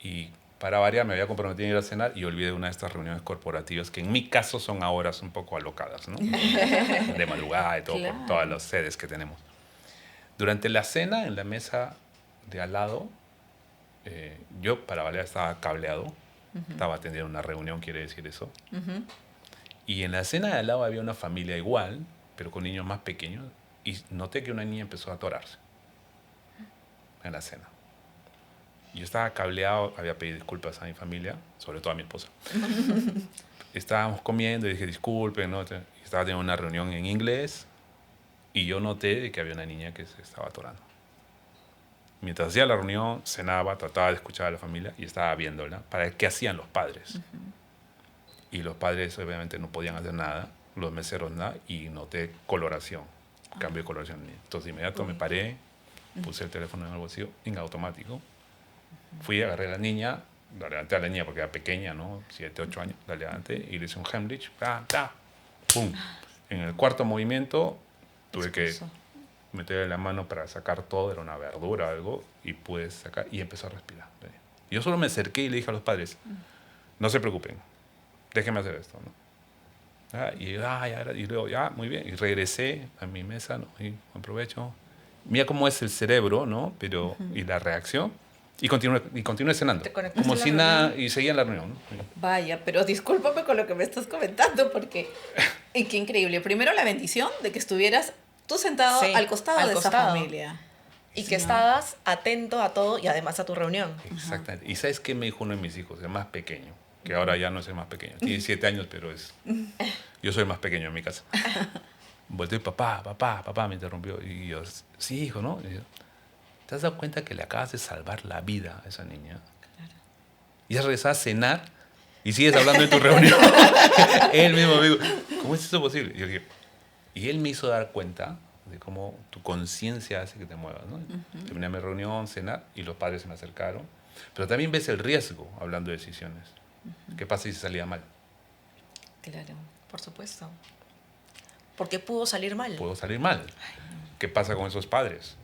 y para variar me había comprometido a ir a cenar y olvidé una de estas reuniones corporativas que en mi caso son a horas un poco alocadas, ¿no? De madrugada y todo, Claro. por todas las sedes que tenemos. Durante la cena, en la mesa de al lado, yo, para variar, estaba cableado. Estaba atendiendo una reunión, quiere decir eso. Y en la cena de al lado había una familia igual, pero con niños más pequeños, y noté que una niña empezó a atorarse en la cena. Yo estaba cableado, había pedido disculpas a mi familia, sobre todo a mi esposa. Estábamos comiendo y dije, disculpen, ¿no? Estaba teniendo una reunión en inglés y yo noté que había una niña que se estaba atorando. Mientras hacía la reunión, cenaba, trataba de escuchar a la familia y estaba viéndola para ver qué hacían los padres. Y los padres obviamente no podían hacer nada, los meseros nada, y noté coloración. cambio de coloración. Entonces de inmediato me paré, puse el teléfono en el bolsillo, en automático. Fui, agarré a la niña, la levanté a la niña porque era pequeña, ¿no? 7, 8 años, la levanté y le hice un Heimlich, ¡pum! En el cuarto movimiento tuve que meterle la mano para sacar todo, era una verdura o algo, y pude sacar, y empezó a respirar. Yo solo me acerqué y le dije a los padres, no se preocupen, déjenme hacer esto, ¿no? Y luego, ya, muy bien, y regresé a mi mesa, ¿no? Y buen provecho. Mira cómo es el cerebro, ¿no? Pero, y la reacción, y continué cenando. Como si nada, y seguía en la reunión, ¿no? Vaya, pero discúlpame con lo que me estás comentando, porque y qué increíble. Primero la bendición de que estuvieras tú sentado al costado de esa familia. Y que estabas atento a todo y además a tu reunión. Exactamente. ¿Y sabes qué me dijo uno de mis hijos, el más pequeño? Que ahora ya no es el más pequeño. Tiene 7 años, pero es... Yo soy el más pequeño en mi casa. Volteé, papá, me interrumpió. Y yo, sí, hijo, ¿no? Y yo, ¿te has dado cuenta que le acabas de salvar la vida a esa niña? Claro. Y has regresado a cenar y sigues hablando de tu reunión. Él mismo me dijo, ¿cómo es eso posible? Y yo dije, y él me hizo dar cuenta de cómo tu conciencia hace que te muevas, ¿no? Terminé mi reunión, cenar, y los padres se me acercaron. Pero también ves el riesgo hablando de decisiones. ¿Qué pasa si salía mal? Claro, por supuesto. Porque pudo salir mal. Pudo salir mal. ¿Qué pasa con esos padres?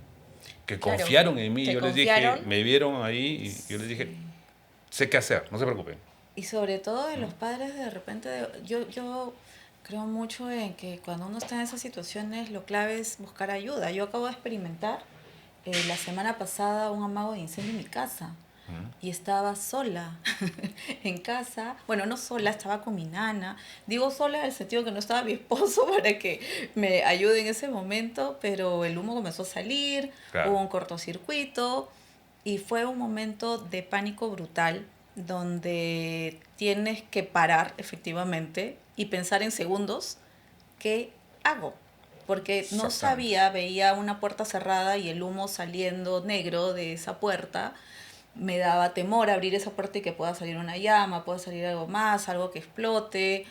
Que confiaron en mí. Yo les dije, me vieron ahí y yo les dije, sé qué hacer, no se preocupen. Y sobre todo de los padres, de repente, yo creo mucho en que cuando uno está en esas situaciones, lo clave es buscar ayuda. Yo acabo de experimentar la semana pasada un amago de incendio en mi casa. Y estaba sola en casa. Bueno, no sola, estaba con mi nana. Digo sola en el sentido que no estaba mi esposo para que me ayude en ese momento, pero el humo comenzó a salir, hubo un cortocircuito y fue un momento de pánico brutal donde tienes que parar efectivamente y pensar en segundos, ¿qué hago? Porque no sabía, veía una puerta cerrada y el humo saliendo negro de esa puerta. Me daba temor abrir esa puerta y que pueda salir una llama, pueda salir algo más, algo que explote,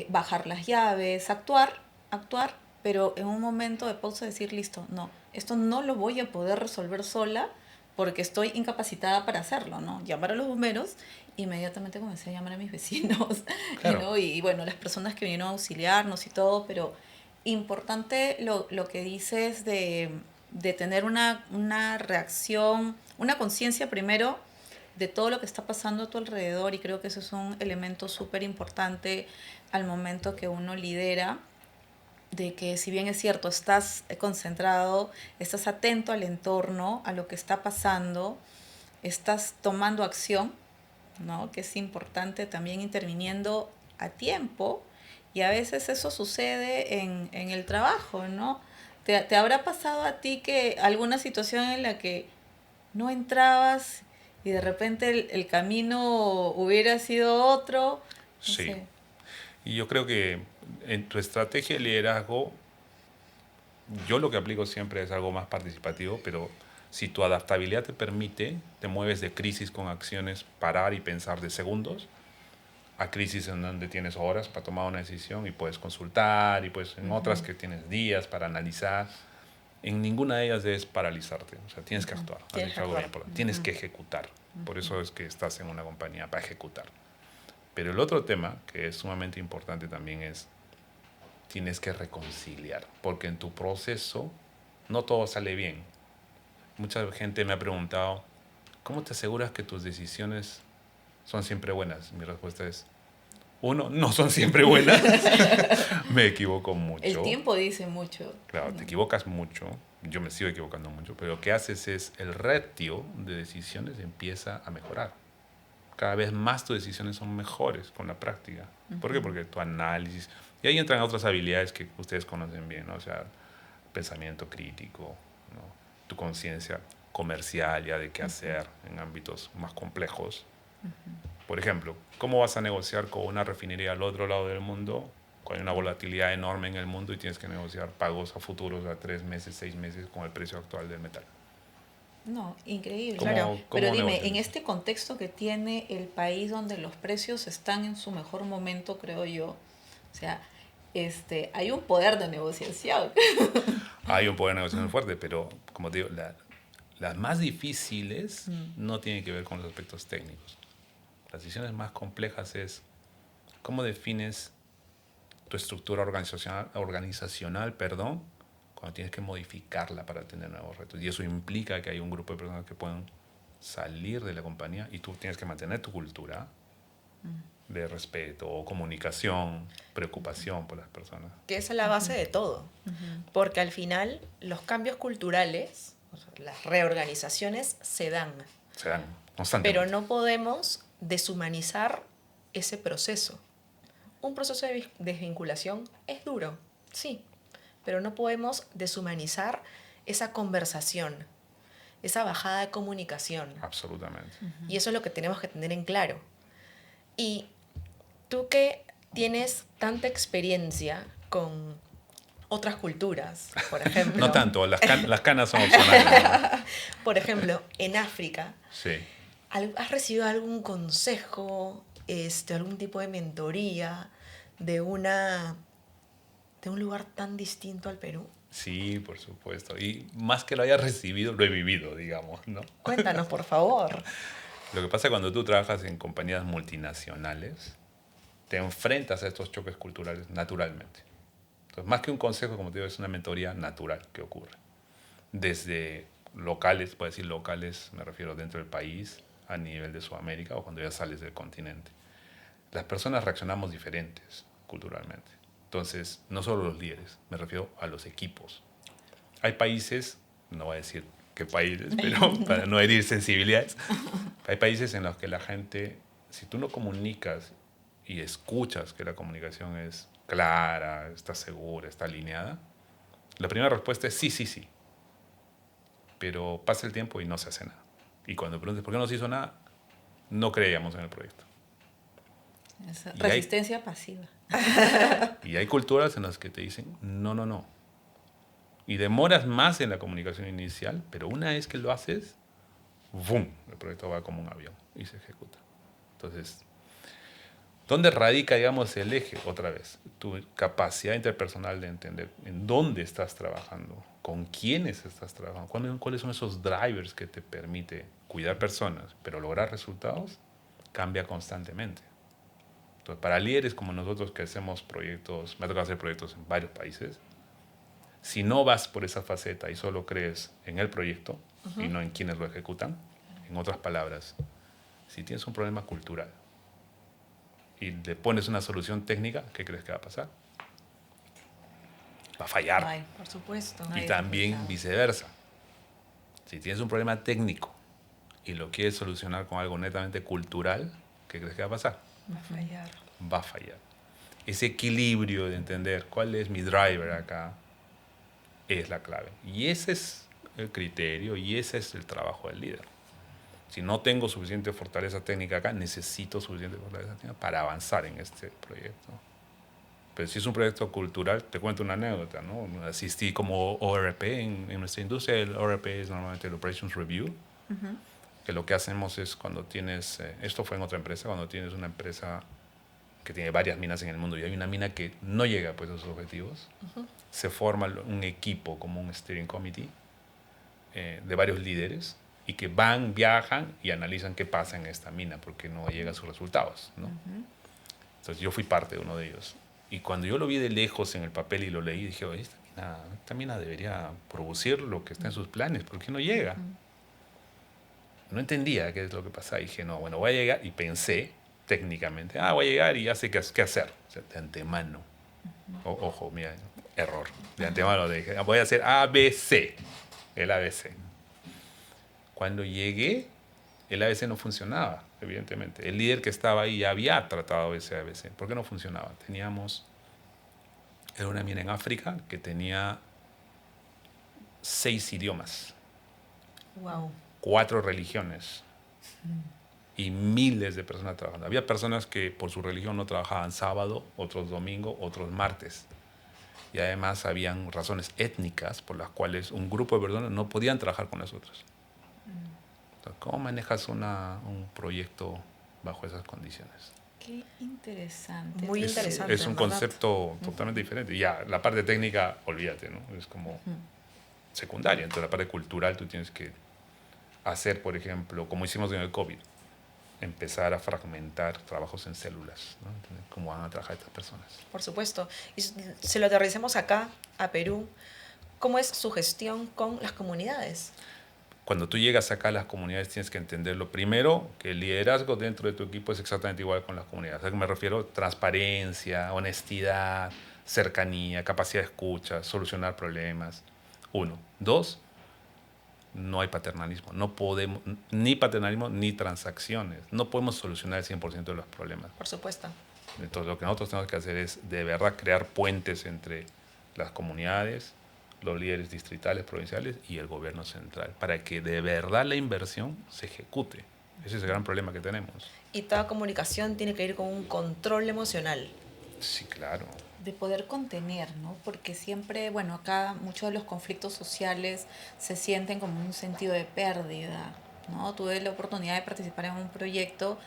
bajar las llaves, actuar, pero en un momento de pausa decir, listo, no, esto no lo voy a poder resolver sola porque estoy incapacitada para hacerlo, ¿no? Llamar a los bomberos, inmediatamente comencé a llamar a mis vecinos, claro. ¿no? Y bueno, las personas que vinieron a auxiliarnos y todo, pero importante lo que dices de tener una reacción, una conciencia primero de todo lo que está pasando a tu alrededor, y creo que eso es un elemento súper importante al momento que uno lidera, de que si bien es cierto, estás concentrado, estás atento al entorno, a lo que está pasando, estás tomando acción, ¿no? Que es importante, también interviniendo a tiempo, y a veces eso sucede en el trabajo, ¿no? ¿Te habrá pasado a ti que alguna situación en la que no entrabas y de repente el camino hubiera sido otro? No sí. sé. Y yo creo que en tu estrategia de liderazgo, yo lo que aplico siempre es algo más participativo, pero si tu adaptabilidad te permite, te mueves de crisis con acciones, parar y pensar de segundos, a crisis en donde tienes horas para tomar una decisión y puedes consultar, y pues en otras que tienes días para analizar. En ninguna de ellas debes paralizarte, o sea, tienes que actuar. Tienes que ejecutar. Por eso es que estás en una compañía, para ejecutar. Pero el otro tema, que es sumamente importante también, es tienes que reconciliar, porque en tu proceso no todo sale bien. Mucha gente me ha preguntado, ¿cómo te aseguras que tus decisiones son siempre buenas? Mi respuesta es, 1, no son siempre buenas. Me equivoco mucho. El tiempo dice mucho. Claro, te equivocas mucho. Yo me sigo equivocando mucho. Pero lo que haces es, el ratio de decisiones empieza a mejorar. Cada vez más tus decisiones son mejores con la práctica. ¿Por qué? Porque tu análisis... Y ahí entran otras habilidades que ustedes conocen bien, ¿no? O sea, pensamiento crítico, ¿no? Tu conciencia comercial ya de qué hacer en ámbitos más complejos. Por ejemplo, ¿cómo vas a negociar con una refinería al otro lado del mundo cuando hay una volatilidad enorme en el mundo y tienes que negociar pagos a futuros a 3 meses, 6 meses con el precio actual del metal? No, increíble. ¿Cómo Pero dime, negocias? en este contexto que tiene el país donde los precios están en su mejor momento, creo yo, o sea, hay un poder de negociación. Hay un poder de negociación fuerte, pero como te digo, las más difíciles no tienen que ver con los aspectos técnicos. Las decisiones más complejas es cómo defines tu estructura organizacional, cuando tienes que modificarla para tener nuevos retos. Y eso implica que hay un grupo de personas que pueden salir de la compañía y tú tienes que mantener tu cultura de respeto, comunicación, preocupación por las personas. Que esa es la base de todo. Porque al final los cambios culturales, o sea, las reorganizaciones se dan. Se dan constantemente. Pero no podemos deshumanizar ese proceso. Un proceso de desvinculación es duro, sí, pero no podemos deshumanizar esa conversación, esa bajada de comunicación. Absolutamente. Y eso es lo que tenemos que tener en claro. Y tú que tienes tanta experiencia con otras culturas, por ejemplo. No tanto, las canas son opcionales, ¿no? Por ejemplo, en África, Sí. ¿has recibido algún consejo, algún tipo de mentoría de un lugar tan distinto al Perú? Sí, por supuesto. Y más que lo haya recibido, lo he vivido, digamos, ¿no? Cuéntanos, por favor. Lo que pasa cuando tú trabajas en compañías multinacionales, te enfrentas a estos choques culturales naturalmente. Entonces, más que un consejo, como te digo, es una mentoría natural que ocurre. Desde locales, puedo decir locales, me refiero dentro del país, a nivel de Sudamérica o cuando ya sales del continente. Las personas reaccionamos diferentes culturalmente. Entonces, no solo los líderes, me refiero a los equipos. Hay países, no voy a decir qué países, pero para no herir sensibilidades, hay países en los que la gente, si tú no comunicas y escuchas que la comunicación es clara, está segura, está alineada, la primera respuesta es sí, sí, sí. Pero pasa el tiempo y no se hace nada. Y cuando preguntas por qué no se hizo nada, no creíamos en el proyecto. Esa resistencia pasiva. Y hay culturas en las que te dicen no, no, no. Y demoras más en la comunicación inicial, pero una vez que lo haces, ¡boom! El proyecto va como un avión y se ejecuta. Entonces, ¿dónde radica, digamos, el eje? Otra vez, tu capacidad interpersonal de entender en dónde estás trabajando, con quiénes estás trabajando, cuáles son esos drivers que te permite cuidar personas, pero lograr resultados, cambia constantemente. Entonces, para líderes como nosotros que hacemos proyectos, me ha tocado hacer proyectos en varios países, si no vas por esa faceta y solo crees en el proyecto y no en quienes lo ejecutan, en otras palabras, si tienes un problema cultural y le pones una solución técnica, ¿qué crees que va a pasar? Va a fallar. Ay, por supuesto. Y también viceversa. Si tienes un problema técnico y lo quieres solucionar con algo netamente cultural, ¿qué crees que va a pasar? Va a fallar. Va a fallar. Ese equilibrio de entender cuál es mi driver acá es la clave. Y ese es el criterio y ese es el trabajo del líder. Si no tengo suficiente fortaleza técnica acá, necesito suficiente fortaleza técnica para avanzar en este proyecto. Pero si es un proyecto cultural, te cuento una anécdota, ¿no? Asistí como ORP en nuestra industria. El ORP es normalmente el Operations Review, que lo que hacemos es cuando tienes, esto fue en otra empresa, cuando tienes una empresa que tiene varias minas en el mundo y hay una mina que no llega pues, a sus objetivos, se forma un equipo como un steering committee de varios líderes y que van, viajan y analizan qué pasa en esta mina porque no llega a sus resultados, ¿no? Entonces yo fui parte de uno de ellos. Y cuando yo lo vi de lejos en el papel y lo leí, dije, oye, esta mina debería producir lo que está en sus planes, ¿por qué no llega? No entendía qué es lo que pasaba. Y dije, no, bueno, voy a llegar. Y pensé técnicamente, voy a llegar y ya sé qué hacer. O sea, de antemano. Ojo, mira, error. De antemano le dije, voy a hacer ABC. El ABC. Cuando llegué, el ABC no funcionaba, evidentemente. El líder que estaba ahí ya había tratado ese ABC. ¿Por qué no funcionaba? Era una mina en África que tenía 6 idiomas. Wow. 4 religiones y miles de personas trabajando. Había personas que por su religión no trabajaban sábado, otros domingo, otros martes. Y además habían razones étnicas por las cuales un grupo de personas no podían trabajar con las otras. Entonces, ¿cómo manejas un proyecto bajo esas condiciones? Qué interesante. Muy Es, interesante, es un en verdad. concepto totalmente diferente. Y ya, la parte técnica, olvídate, ¿no? Es como secundaria. Entonces, la parte cultural tú tienes que hacer, por ejemplo, como hicimos en el COVID, empezar a fragmentar trabajos en células, ¿no? Entonces, cómo van a trabajar estas personas. Por supuesto. Y si lo aterricemos acá, a Perú, ¿cómo es su gestión con las comunidades? Cuando tú llegas acá a las comunidades tienes que entender lo primero, que el liderazgo dentro de tu equipo es exactamente igual con las comunidades. ¿A qué me refiero? Transparencia, honestidad, cercanía, capacidad de escucha, solucionar problemas. Uno. Dos, no hay paternalismo. No podemos, ni paternalismo ni transacciones. No podemos solucionar el 100% de los problemas. Por supuesto. Entonces, lo que nosotros tenemos que hacer es de verdad crear puentes entre las comunidades, los líderes distritales, provinciales y el gobierno central, para que de verdad la inversión se ejecute. Ese es el gran problema que tenemos. Y toda comunicación tiene que ir con un control emocional. Sí, claro. De poder contener, ¿no? Porque siempre, bueno, acá muchos de los conflictos sociales se sienten como un sentido de pérdida, ¿no? Tuve la oportunidad de participar en un proyecto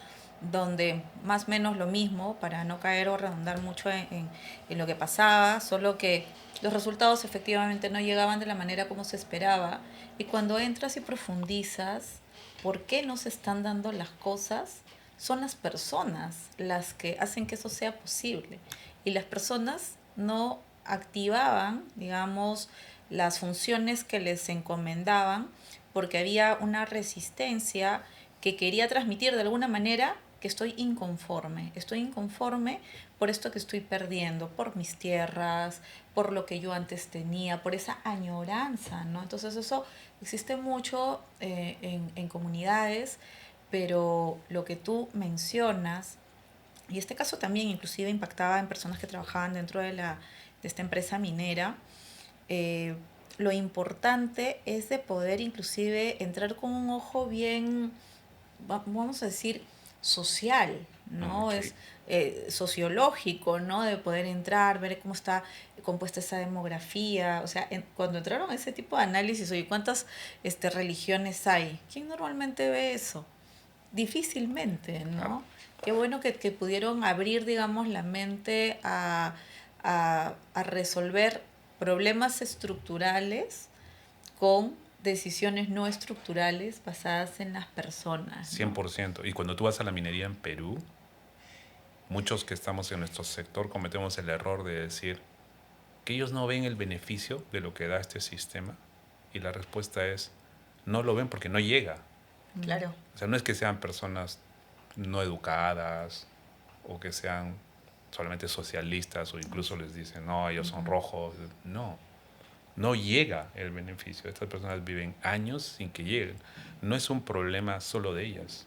donde más o menos lo mismo, para no caer o redundar mucho en lo que pasaba, solo que los resultados efectivamente no llegaban de la manera como se esperaba. Y cuando entras y profundizas, ¿por qué no se están dando las cosas? Son las personas las que hacen que eso sea posible. Y las personas no activaban, digamos, las funciones que les encomendaban porque había una resistencia que quería transmitir de alguna manera que estoy inconforme por esto que estoy perdiendo, por mis tierras, por lo que yo antes tenía, por esa añoranza, ¿no? Entonces eso existe mucho en comunidades, pero lo que tú mencionas, y este caso también inclusive impactaba en personas que trabajaban dentro de esta empresa minera, eh, lo importante es de poder inclusive entrar con un ojo bien, vamos a decir, social, ¿no? Sí. Es sociológico, ¿no? De poder entrar, ver cómo está compuesta esa demografía. O sea, cuando entraron a ese tipo de análisis, oye, ¿cuántas religiones hay? ¿Quién normalmente ve eso? Difícilmente, ¿no? Claro. Qué bueno que pudieron abrir, digamos, la mente a resolver problemas estructurales con decisiones no estructurales basadas en las personas, ¿no? 100%. Y cuando tú vas a la minería en Perú, muchos que estamos en nuestro sector cometemos el error de decir que ellos no ven el beneficio de lo que da este sistema. Y la respuesta es, no lo ven porque no llega. Claro. O sea, no es que sean personas no educadas o que sean solamente socialistas o incluso les dicen, no, ellos son rojos. No, no llega el beneficio. Estas personas viven años sin que lleguen. No es un problema solo de ellas.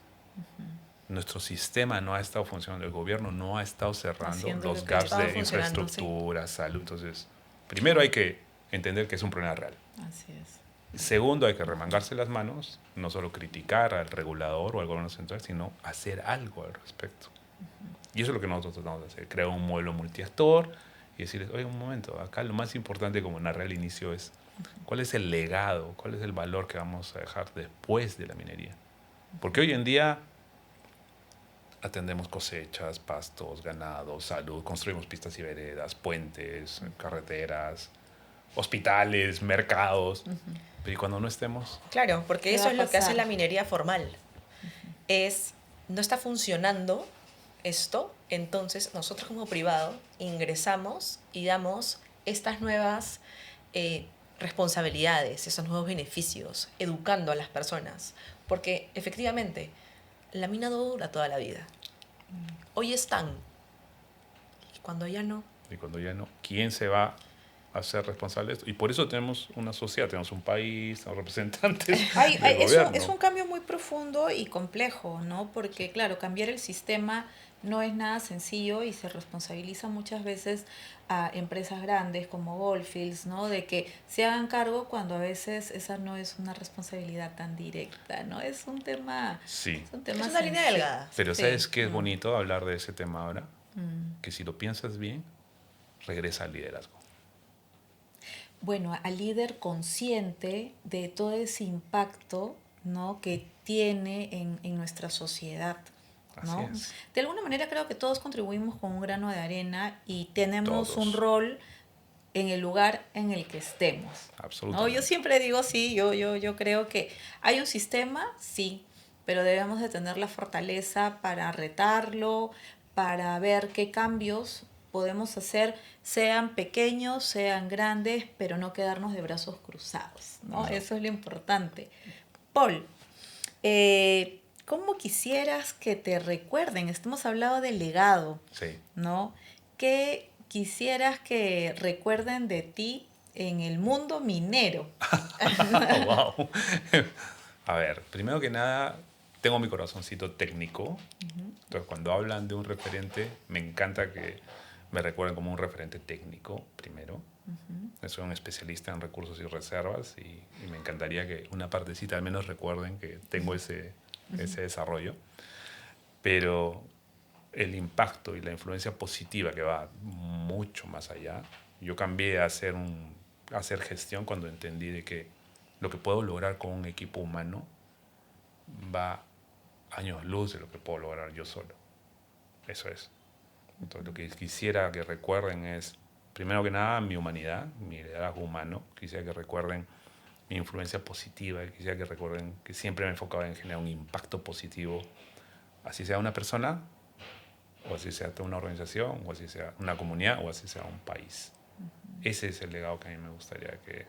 Nuestro sistema no ha estado funcionando, el gobierno no ha estado cerrando Haciendo los lo que gaps estaba de funcionando, infraestructura, salud. Entonces, primero hay que entender que es un problema real. Así es. Segundo, hay que remangarse las manos, no solo criticar al regulador o al gobierno central, sino hacer algo al respecto. Y eso es lo que nosotros tratamos de hacer, crear un modelo multiactor y decirles, oye, un momento, acá lo más importante, como narré al inicio, es cuál es el legado, cuál es el valor que vamos a dejar después de la minería. Porque hoy en día atendemos cosechas, pastos, ganado, salud, construimos pistas y veredas, puentes, carreteras, hospitales, mercados. Pero ¿y cuando no estemos? Claro, porque ¿Qué eso va a es lo que hace pasar? la minería formal. Es, no está funcionando esto, entonces nosotros como privado ingresamos y damos estas nuevas responsabilidades, esos nuevos beneficios, educando a las personas. Porque efectivamente, la mina no dura toda la vida. Hoy están, y cuando ya no. Y cuando ya no, ¿quién se va a ser responsable de esto? Y por eso tenemos una sociedad, tenemos un país, tenemos representantes del gobierno. Es un cambio muy profundo y complejo, ¿no? Porque, claro, cambiar el sistema no es nada sencillo y se responsabiliza muchas veces a empresas grandes como Goldfields, ¿no? De que se hagan cargo cuando a veces esa no es una responsabilidad tan directa, ¿no? Es un tema, Sí, es un tema Es una línea sensible. delgada. pero Sí. ¿sabes qué es bonito hablar de ese tema ahora? Mm. Que si lo piensas bien, regresa al liderazgo. Bueno, al líder consciente de todo ese impacto, ¿no? Que tiene en nuestra sociedad. Así ¿no? es. De alguna manera creo que todos contribuimos con un grano de arena y tenemos Todos. un rol en el lugar en el que estemos, ¿no? Absolutamente. Yo siempre digo, sí, yo creo que hay un sistema, sí, pero debemos de tener la fortaleza para retarlo, para ver qué cambios podemos hacer, sean pequeños, sean grandes, pero no quedarnos de brazos cruzados, ¿no? No. Eso es lo importante. Paul, ¿cómo quisieras que te recuerden? Hemos hablado del legado, Sí. ¿no? ¿Qué quisieras que recuerden de ti en el mundo minero? Wow. A ver, primero que nada, tengo mi corazoncito técnico. Entonces, cuando hablan de un referente, me encanta que me recuerden como un referente técnico, primero. Soy un especialista en recursos y reservas y me encantaría que una partecita al menos recuerden que tengo ese desarrollo. Pero el impacto y la influencia positiva que va mucho más allá. Yo cambié a hacer gestión cuando entendí de que lo que puedo lograr con un equipo humano va años luz de lo que puedo lograr yo solo. Eso es. Entonces, lo que quisiera que recuerden es, primero que nada, mi humanidad, mi liderazgo humano. Quisiera que recuerden mi influencia positiva. Quisiera que recuerden que siempre me enfocaba en generar un impacto positivo, así sea una persona, o así sea una organización, o así sea una comunidad, o así sea un país. Ese es el legado que a mí me gustaría que...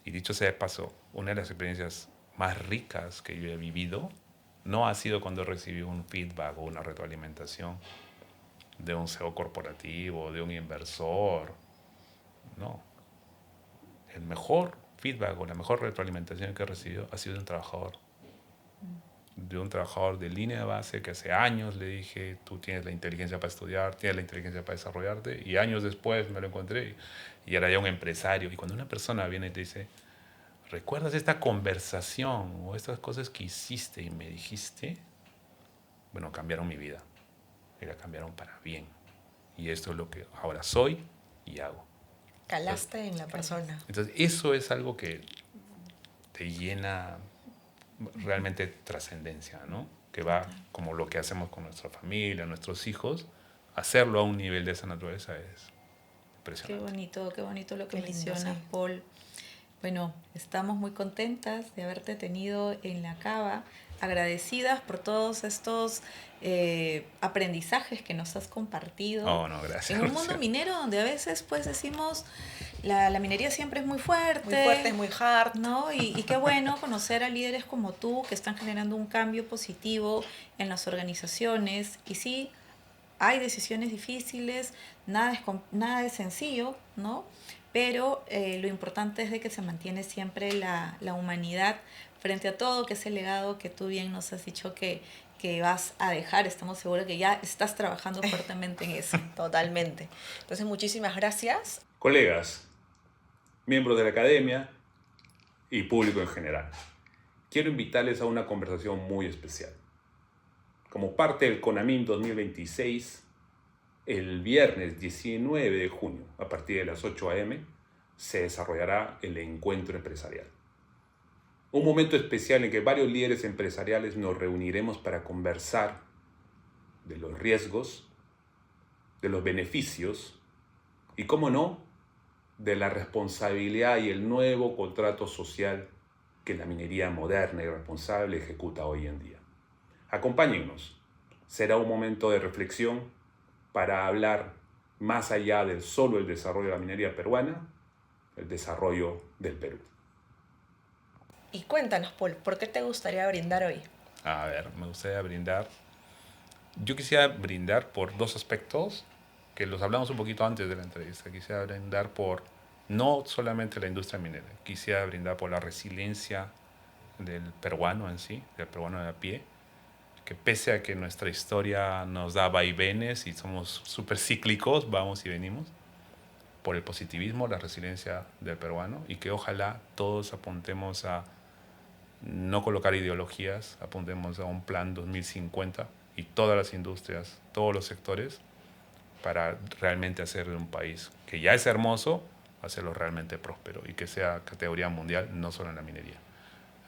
Y dicho sea de paso, una de las experiencias más ricas que yo he vivido no ha sido cuando recibí un feedback o una retroalimentación de un CEO corporativo, de un inversor. No. El mejor feedback o la mejor retroalimentación que he recibido ha sido de un trabajador. De un trabajador de línea de base que hace años le dije, tú tienes la inteligencia para estudiar, tienes la inteligencia para desarrollarte, y años después me lo encontré y era ya un empresario. Y cuando una persona viene y te dice, ¿recuerdas esta conversación o estas cosas que hiciste y me dijiste? Bueno, cambiaron mi vida y la cambiaron para bien. Y esto es lo que ahora soy y hago. Calaste en la persona. Entonces, eso es algo que te llena realmente trascendencia, ¿no? Que va como lo que hacemos con nuestra familia, nuestros hijos, hacerlo a un nivel de esa naturaleza es impresionante. Qué bonito lo que Qué lindo, mencionas, sí. Paul. Bueno, estamos muy contentas de haberte tenido en la cava, agradecidas por todos estos aprendizajes que nos has compartido. Oh, no, gracias. En un mundo minero donde a veces pues decimos la minería siempre es muy fuerte, muy hard. ¿no? Y qué bueno conocer a líderes como tú que están generando un cambio positivo en las organizaciones. Y sí, hay decisiones difíciles, nada es sencillo, ¿no? Pero lo importante es de que se mantiene siempre la humanidad frente a todo, que es el legado que tú bien nos has dicho que vas a dejar. Estamos seguros que ya estás trabajando fuertemente en eso. Totalmente. Entonces, muchísimas gracias. Colegas, miembros de la academia y público en general, quiero invitarles a una conversación muy especial. Como parte del CONAMIM 2026, el viernes 19 de junio, a partir de las 8 a.m., se desarrollará el encuentro empresarial. Un momento especial en que varios líderes empresariales nos reuniremos para conversar de los riesgos, de los beneficios y, cómo no, de la responsabilidad y el nuevo contrato social que la minería moderna y responsable ejecuta hoy en día. Acompáñennos. Será un momento de reflexión para hablar más allá del solo el desarrollo de la minería peruana, el desarrollo del Perú. Y cuéntanos, Paul, ¿por qué te gustaría brindar hoy? A ver, me gustaría brindar. Yo quisiera brindar por dos aspectos que los hablamos un poquito antes de la entrevista. Quisiera brindar por no solamente la industria minera, quisiera brindar por la resiliencia del peruano en sí, del peruano de a pie, que pese a que nuestra historia nos da vaivenes y somos súper cíclicos, vamos y venimos, por el positivismo, la resiliencia del peruano, y que ojalá todos apuntemos a no colocar ideologías, apuntemos a un plan 2050 y todas las industrias, todos los sectores, para realmente hacer de un país que ya es hermoso, hacerlo realmente próspero y que sea categoría mundial, no solo en la minería.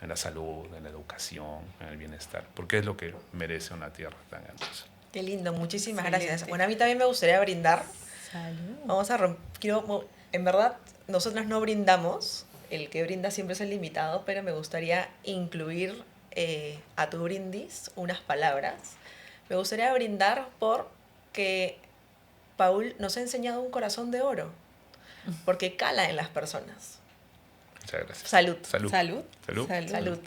en la salud, en la educación, en el bienestar, porque es lo que merece una tierra tan hermosa. Qué lindo, muchísimas Excelente. gracias. Bueno, a mí también me gustaría brindar. Salud. Vamos a en verdad, nosotros no brindamos, el que brinda siempre es el invitado, pero me gustaría incluir a tu brindis unas palabras. Me gustaría brindar por que Paul nos ha enseñado un corazón de oro, porque cala en las personas. Muchas gracias. Salud. Salud. Salud. Salud. Salud.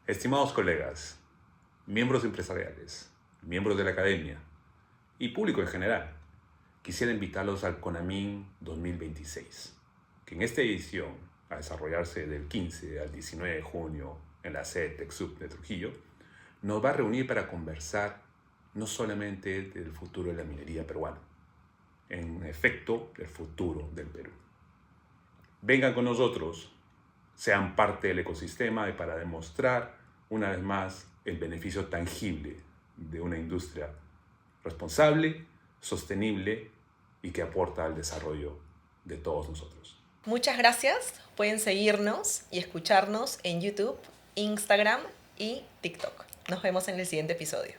Estimados colegas, miembros empresariales, miembros de la academia y público en general, quisiera invitarlos al CONAMIN 2026, que en esta edición, a desarrollarse del 15 al 19 de junio en la sede TechSoup de Trujillo, nos va a reunir para conversar no solamente del futuro de la minería peruana, en efecto, del futuro del Perú. Vengan con nosotros, sean parte del ecosistema y para demostrar una vez más el beneficio tangible de una industria responsable, sostenible y que aporta al desarrollo de todos nosotros. Muchas gracias. Pueden seguirnos y escucharnos en YouTube, Instagram y TikTok. Nos vemos en el siguiente episodio.